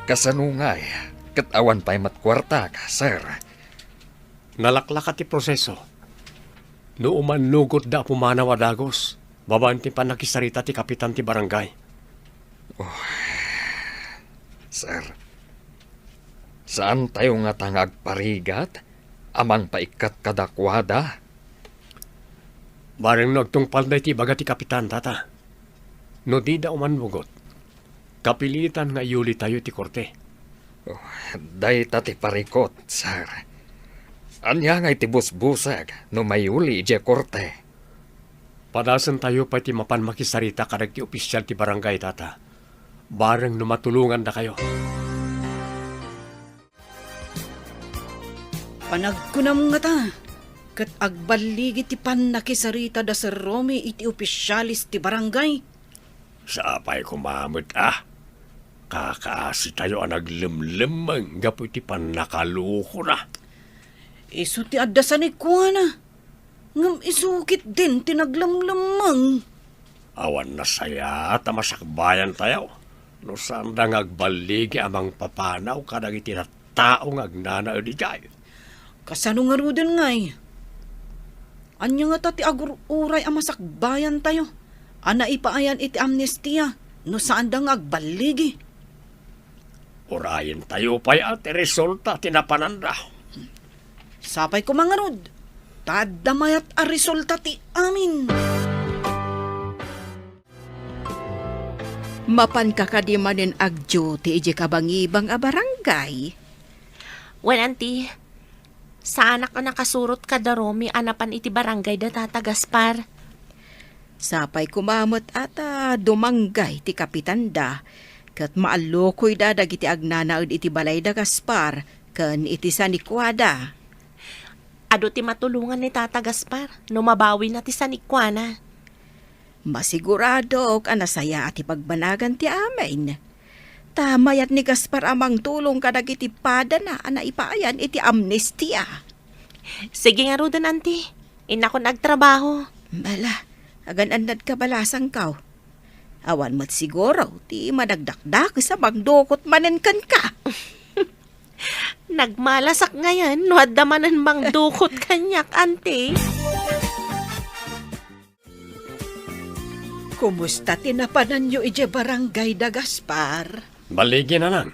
Kasanungay, katawan pa'y matkwarta ka, sir. Nalaklak ti proseso. No umanlugot da pumanaw adagos. Babanti pa nakisarita ti kapitan ti barangay. Sir, saan tayo nga tangag parigat? Amang paikat kadakwada? Bareng nagtungpal na ti baga ti kapitan, tata. No di da umanlugot. Kapilitan nga yuli tayo ti korte. Day tati parikot, sir. Anya nga'y tibus-busag no mayuli ije korte. Padasan tayo pa ti mapan makisarita kadag ti opisyal ti barangay, tata. Bareng no matulungan na kayo. Panagkunam nga ta. Kat agbaligi ti pan nakisarita da Sir Romy iti opisyalis ti barangay. Sapay kumamot Kakaasi tayo ang naglimlimang gapo iti pan nakaluko na. Isu ti addasan ni Kuana. Ngam isukit din ti naglamlamang. Awan na saya at masakbayan tayo. No saan da ngagbaligi amang papanaw kadag iti na taong agnana o di jay. Kasano nga ruden ngay? Anya nga ta ti agururay ang masakbayan tayo. Ana ipaayan iti amnestia. No saan da ngagbaligi. Orayin tayo pa'y at resulta tinapananda. Sapay ko mga rod. Tadamayat a resulta ti amin. Mapan kakadimanin agjo ti ije kabangibang a barangay. Wen, auntie, sa anak ko nakasurot ka da Romy, anapan iti barangay da Tata Gaspar. Sapay kumamot ata dumanggay ti kapitan da. Kat maalukoy da dagiti agnanaod iti balay da Gaspar. Kan iti sanikwada. Ado ti matulungan ni Tata Gaspar, no mabawi na ti sanikwana. Masigurado ka nasaya at ipagbanagan ti amin. Tamayat ni Gaspar amang tulong kadag iti pada na ana ipaayan iti amnestia. Sige nga rudan, auntie. Ina ko nagtrabaho. Bala, agan-anad ka balasang kaw. Awan mo't siguro, ti madagdakdak sa magdukot manenkan ka. Nagmalasak ngayon, no adamanan bang dukot kanyak, auntie. Kumusta tinapanan nyo ije barangay da Gaspar? Baligi na lang.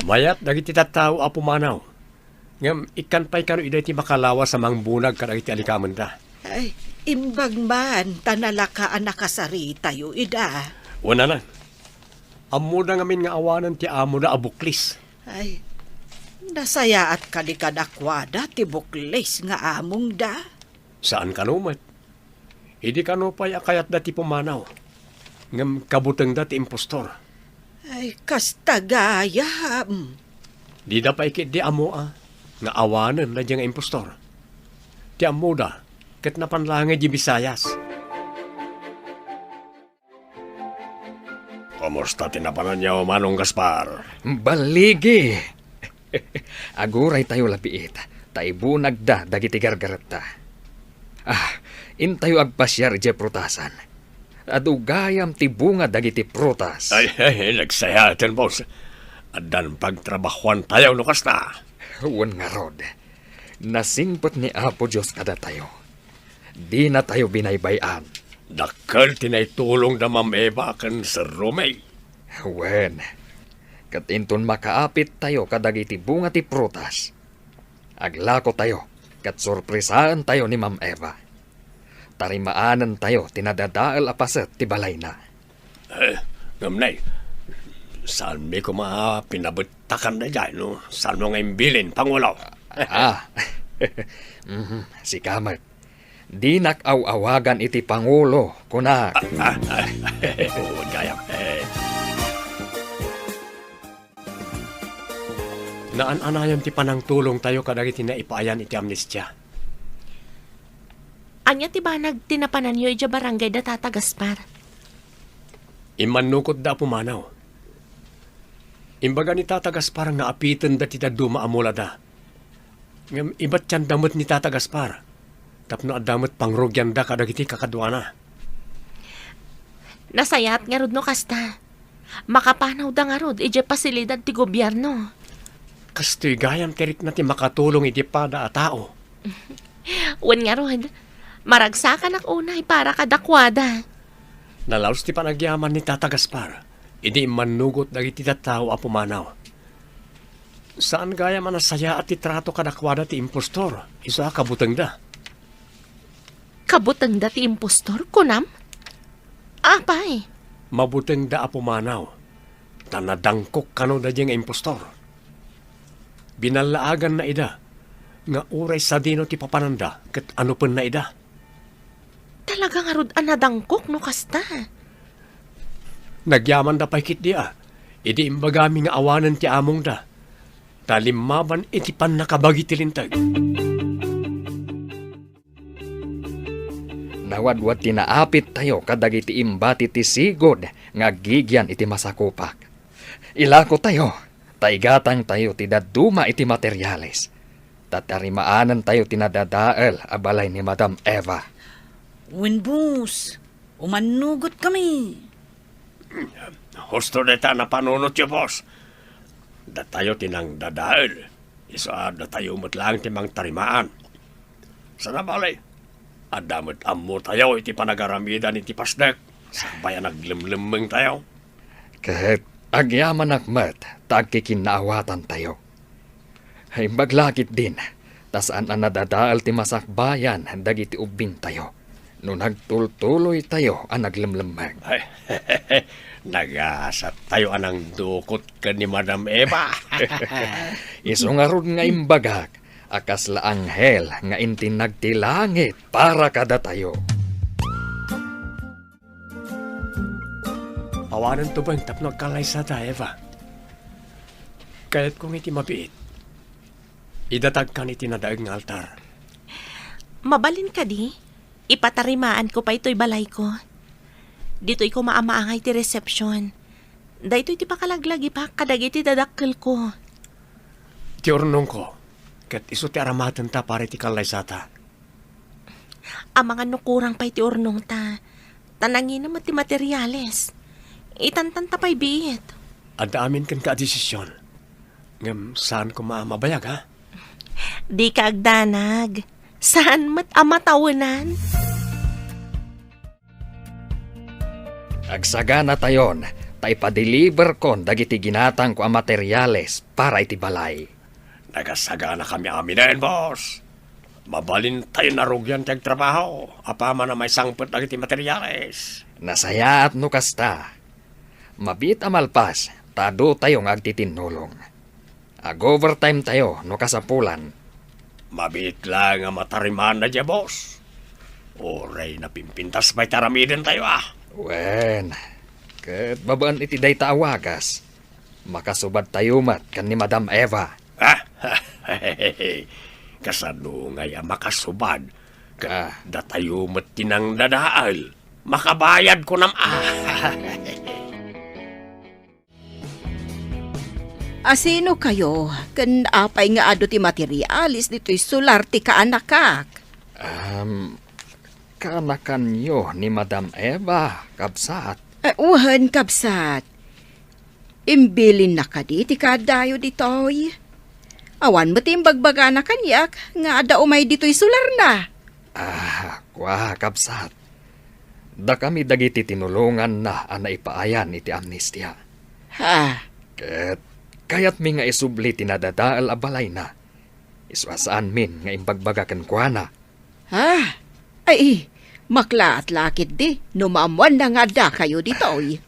Mayat dagiti tattao a pumanaw. Ngam ikan pa'y kano iday ti makalawa sa mangbunag kadag iti alikaman da. Ay, imbag man, tanalakaan nakasari tayo ida. Una lang. Amo na ngamin nga awanan ti amo na abuklis. Ay, nasaya at kadikadakwada ti buklis nga among da. Saan kanumat? Hindi kano pa'y akayat dati pumanaw. Ngam kabutang dati impostor. Ay, kastagaya. Di da pa ikit di amo nga awanan na diyang impostor. Ti amo da, kat napanlangay di Bisayas. Kumusta tinapanan niya o Manong Gaspar? Baligi! Aguray tayo lapiit. Taibunag da dagiti gargarata. Intayo agpasyar ije prutasan. Adugayam ti bunga dagiti prutas. Ay, nagsayatan, boss. Adan pagtrabahuan tayo, lukas na. Wan nga rod. Nasingpot ni Apo Diyos kada tayo. Di na tayo binaybayan. Dakal tinaitulong na Ma'am kan Sir Romay. Wen, katinton makaapit tayo kadagiti bunga ti prutas. Aglako tayo, kat sorpresaan tayo ni Ma'am Eva. Tarimaanan tayo, tinadadaal apaset ti balay na. Ngamnay, saan may pinabutakan na dyan, no? Saan mo ngayon bilin, Pangulaw? Si Kamat. Di nakaw-awagan iti Pangulo, kunak. Huwag kaya. Naan-anayan ti panang tulong tayo kadagiti na ipaayan iti amnestia. Anya ti ba nagtinapanan nyo ija barangay da Tata Gaspar? Imanukot da pumanaw. Imbaga ni tatagas parang nga apitan da tita duma amula da. Ngam ibat yan damot ni tatagas par. Tapno adamot pangrugyan da kadagiti kakadwana. Nasayat nga rod no kasta. Makapanaw da nga rod, ije pasilidad ti gobyerno. Kastoy gayam terik na ti makatulong iti pada a tao. Wan nga rod, maragsakan ak unay para kadakwada. Nalaos ti panagyaman ni Tata Gaspar, idi manugot dagiti tattao a pumanaw. Saan gaya man asaya at titrato kadakwada ti impostor, isa kabuteng da. Kabutang dati impostor, kunam? Apay, Mabuteng da a pumanaw, tanadangkok kano da nga impostor. Binalaagan na ida, nga uray sa dino ti papananda, kat ano pen na ida. talaga nga rod anadangkok no kasta. Nagyaman da paikit dia, idi imbagami nga awanan ti among da. Talimaban iti pan nakabagi ti lintag. Nawadwad tinaapit tayo kadagiti imbati ti sigod nga gigyan iti masakupak. Ilako tayo, taigatang tayo ti daduma iti materyales. Tatarimaanan tayo tinadadael abalay ni Madam Eva. Winbus, umanugot kami. Husto deta na panunot yo, boss. Datayo tinang dadael. Isa datayo lang timang tarimaan. Sana balay. Adamot ammo tayo iti panagaramida iti pasdek. Sabayan naglimlimeng tayo. Kahit agyaman akmat, tagkikinaawatan tayo. Ay maglakit din, tasaan ang nadadaal ti masakbayan, dagiti ubing tayo. No nagtultuloy tayo ang naglimlimeng. Ay, nagasat tayo anang dukot ka ni Madam Eva. Isungarod nga imbagak, akas la anghel nga intinag ti langit para kada tayo. Awanan to bang tapnog kalay sa ta, Eva? Kaya't kung iti mabiit, idatag ka ni tinadaag ng altar. Mabalin ka di, ipatarimaan ko pa ito'y balay ko. Dito'y ko maamaangay ti reception. Dahito'y ti pakalaglagi pa, kadagiti dadakkel ko. Ti ornong ko, kat iso ti aramatan ta para iti kalay sa ta. Ang mga nukurang pa iti urnong ta, tanangin naman ti materyales. Itantan ta pa'y biit. Ada amin kan ka desisyon. Ngam saan ko mabayag, ha? Di ka agdanag. Saan mat amatawanan? Agsagana tayon, tay pa-deliver kon dagiti ginatang ko ang materyales para iti balay. Nagasagana kami amin boss. Mabalin tayo narugyan tiyag trabaho. Apama na may sangpot agiti materyales. Nasayaat no kasta. Mabit amalpas, tado tayong agtitinulong. Ag-overtime tayo no kasapulan. Mabit lang ang matariman na dya, boss. Oray na pimpintas may taramidin tayo, ah. Wen, ket babaan iti day taawagas. Makasubad tayo mat kan ni Madam Eva. Ah, kasano nga ya makasubad. Datayo mat tinang dadaal. Makabayad ko nam, Asino kayo? Kan apay nga ado ti materialis dito'y solar ti kaanakak. Kanakan nyo ni Madam Eva, kabsat. Uhan kabsat. Imbilin na ka di ti kadayo ditoy. Awan mo ti imbagbaga na kanyak nga ada umay dito'y solar na. Kwa kabsat. Da kami dagiti tinulungan na ang naipaayan iti amnestia. Ha? Kayat mi nga isubli tinadadaal abalay na. Iswasaan min nga imbagbagakan kwa na. Ha? Ay, makla at lakit di. Numamuan na nga da kayo ditoy.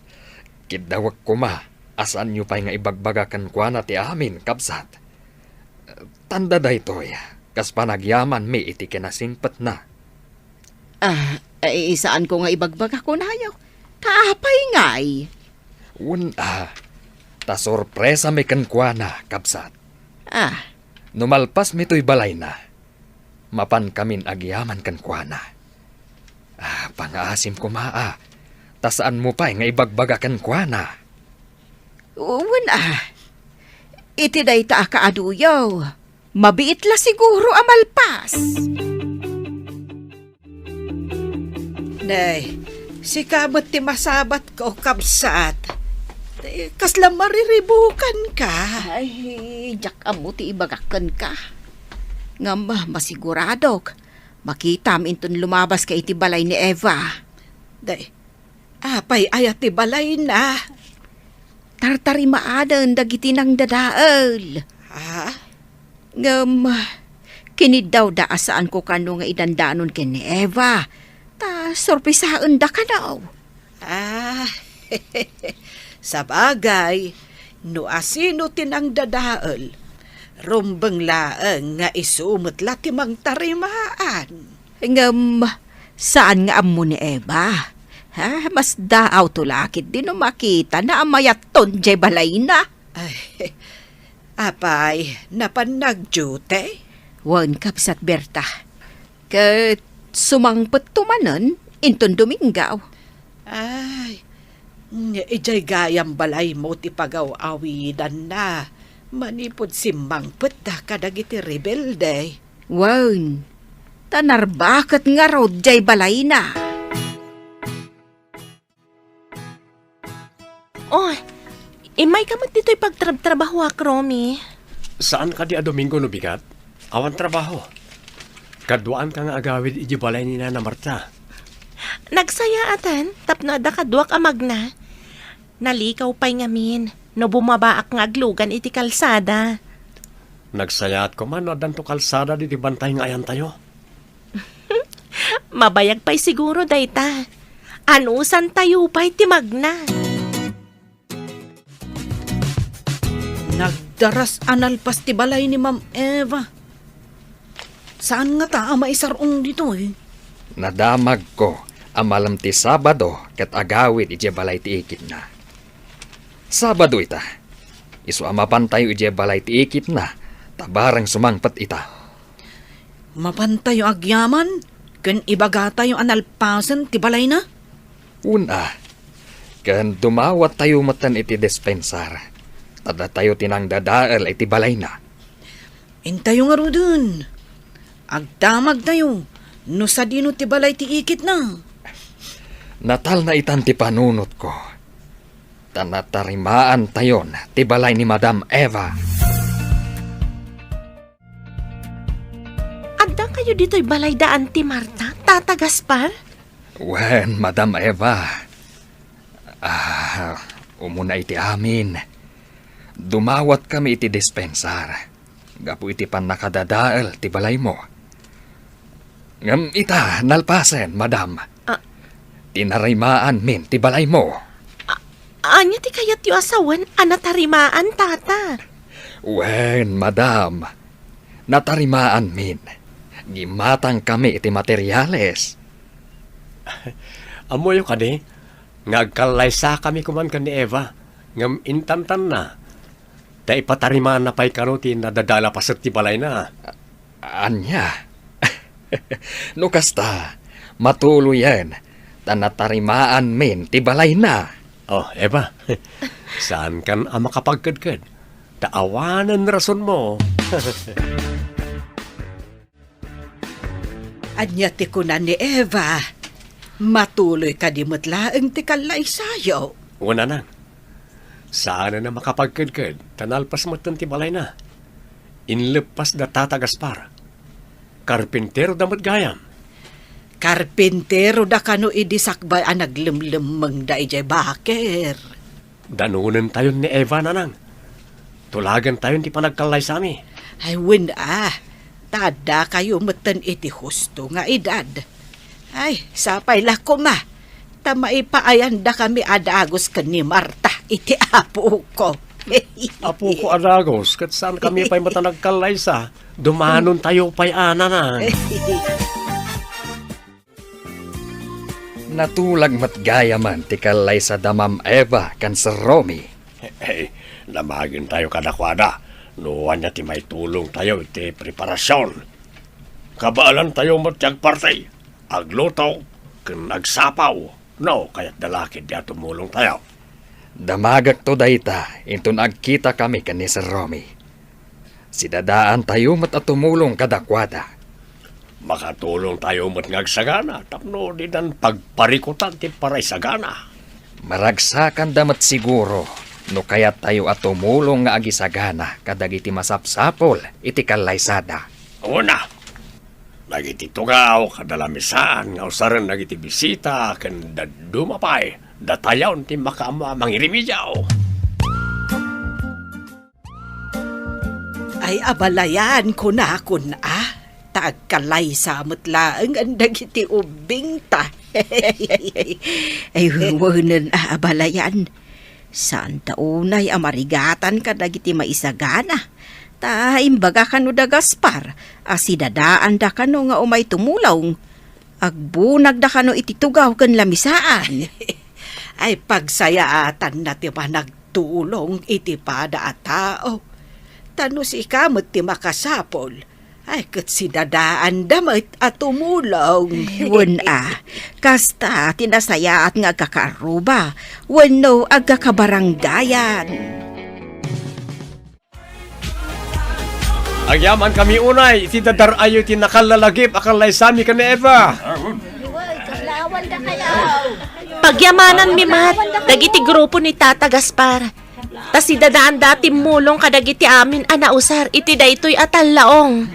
Kidawag ko ma, asaan nyo pa'y nga ibagbagakan kwa na ti amin, kabsat. Tanda da ito'y, kas panagyaman mi iti kinasingpat na. Ay, saan ko nga ibagbaga ko na yaw? Kaapay nga'y. Ta sorpresa mi kan kwa na, kabsat. Numalpas mi to'y balay na. Mapan kamin agyaman kan kwa na. Pangaasim ko ta saan mo pa'y nga ibagbagakan kwa na. iti day ta kaaduyaw. Mabiit la siguro amalpas. Nay, si kamot ti masabat ko kapsat. Kasla mariribukan ka. Ay, jak amo ti ibagakan ka. Ngam masiguradok. Makita minton lumabas ka iti balay ni Eva. Day, apay ayat ti balay na. Tartari maadan dagiti nang dadaal. Ha? Ngam, kinid daw daasaan ko kano nga idandanon ken ni Eva. Ta sorpresaan da ka daw. Ah, sa bagay, no asino tinang dadaal, rumbeng laeng nga isumot latimang tarimaan. Ngam, saan nga amo ni Eva? Ha, mas daaw tulakit din no makita na amayat ton jay balay na. Ay, apay, napanag-duty? Wan kapsat Berta. Kat sumangpet tumanan, inton Domingaw. Ay, ijay gayang balay mo ti pagaw-awidan na. Manipod simbang peta kadagiti rebelde. Wan, tanarbakat nga raw jay balay na. Oh, imay kamot dito'y pagtrabaho ak, Romy. Saan ka di a Domingo no bigat? Awan trabaho. Kaduan ka nga agawid iji balay ni Nana Marta. Nagsaya atan, tapno da kaduak amag na. Nalikaw pa'y ngamin, no bumabaak nga aglugan iti kalsada. Nagsayat ko man adan to kalsada di bantay nga ayan tayo. Mabayag pa'y siguro dayta. Anusan tayo pa'y timagna. Nagdaras analpas ti balay ni Ma'am Eva. Saan nga ta maisarong dito eh? Nadamag ko amalam ti Sabado ket agawid ije balay ti ikit na. Sabado ita. Isu amapantayo ije balay ti ikit na. Tabarang sumangpet ita. Mapantayo agyaman, ken ibaga tayo analpasan ti balay na? Una, ken dumawat tayo matan iti dispensar. Tada tayo tinang dadaal iti balay na. Intayo nga ro dun. Agdamag tayo, no sa dino ti balay ti ikit na. Natal na itan ti panunot ko. Tanatarimaan tayon ti balay ni Madam Eva. Agdang kayo dito'y balay daan ti Marta, Tata Gaspar? Wen, Madam Eva. Umuna iti amin. Dumawat kami iti dispensar. Gapu iti pan nakadadaal ti balay mo. Ngam ita, nalpasen, Madam. Tinarimaan min ti balay mo. Anya ti kayat yu asawan, anatarimaan, Tata. Wen, Madam. Natarimaan min. Gimatang kami iti materyales. Amoy ka di, ngagkalaysa kami kuman ka ni Eva. Ngam intantan na. Da ipatarimaan na pa'y kanuti na dadala pa sa ti balay na. Anya? No kasta, matuloy yan. Tanatarimaan min ti balay na. Oh, Eva, saan kan ang makapagkadkad? Taawanan rason mo. Anya ti kunan ni Eva. Matuloy ka di matlaeng ti kalay sayo. Una na. Saan na makapagkadkad? Tanalpas mo ti balay na. Inlepas da Tata Gaspar. Karpintero damat gayam. Karpintero da kano idisakbay ang naglimlimang da ijay baker. Danunan tayo ni Eva nanang. Tulagan tayo ti panagkalay sa ami. Ay win tada kayo matan iti husto nga edad. Ay, sapay lako ma. Tama ipaayan da kami adagos ka ni Marta iti apo ko. Apo ko adagos, kat saan kami pa'y matanagkalay sa? Dumanon tayo pa'y ana na. Natulag matgaya man ti kalay sa damam Eva kan sa Romy. Hey, namagin tayo kadakwada. Nuwan niya ti may tulong tayo iti preparasyon. Kabaalan tayo matyag partay. Agluto, kan agsapaw. No, kaya't dalakid niya tumulong tayo. Damagak to dayta, intun agkita kami kani Sir Romy. Sidadaan tayo mat at tumulong kadakwada. Makatulong tayo mo't ngagsagana, tapno di dan pagparikutan ti paray sagana. Maragsakan damat siguro, no kaya tayo at tumulong nga agisagana kadagiti masapsapol iti kalaysada. Una, nagiti tugaw kadalamisaan nga usaran nagiti bisita ken dumapay datayaw ti makaama mangirimidyaw. Ay abalayan ko na kun tagkalay sa mutlaang ang dagiti ubing ta. Ay, huwanan abalayan. Saan taunay amarigatan ka dagiti maisagana? Ta imbaga kano da Gaspar, asidadaan da kano nga umay tumulaw. Agbunag da kano ititugaw ken lamisaan. Ay pagsayaatan na ti pa nagtulong iti pada at tao. Tano si kamot ti makasapol. Ay kat si dadaan damit at tumulong. Wen kasta tinasaya at nga kakaruba, wenno agkakabaranggayan. Agyaman kami unay, iti dadarayo ti nakalalagip akalay sami ka ni Eva. Pagyamanan mi mat, dagiti grupo ni Tata Gaspar. Ta si dadaan dati mulong kadagiti amin anausar iti daytoy atallaong.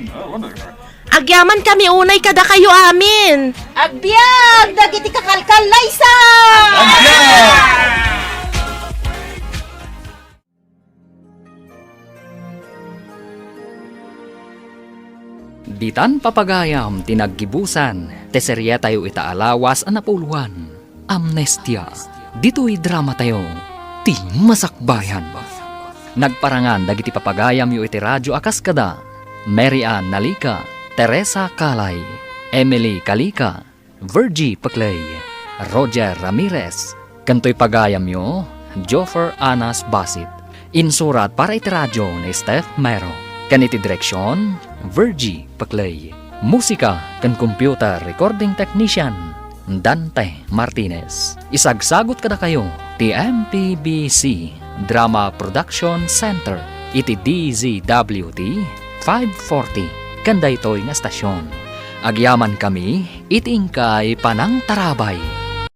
Agyaman kami unay kada kayo amin. Agbyag! Dagiti kakalkalaysa! Bitan papagayam tinaggibusan, teserya tayo itaalawas ang napuluan. Amnestia, dito'y drama tayo, ti masakbayan. Nagparangan dagiti papagayam yu iti radyo akaskada, Mary Ann Nalika, Teresa Kalay, Emily Kalika, Virgie Paclay, Roger Ramirez, kanto'y pagayam yu, Joffer Anas Basit, insurat para iti radyo ni Steph Mero, kaniti direksyon, Virgie Paclay, musika kan computer recording technician, Dante Martinez. Isagsagot kada kayo, ti MPBC Drama Production Center, iti DZWT 540, kanday to'y nga stasyon. Agyaman kami, iting kay Panang Tarabay.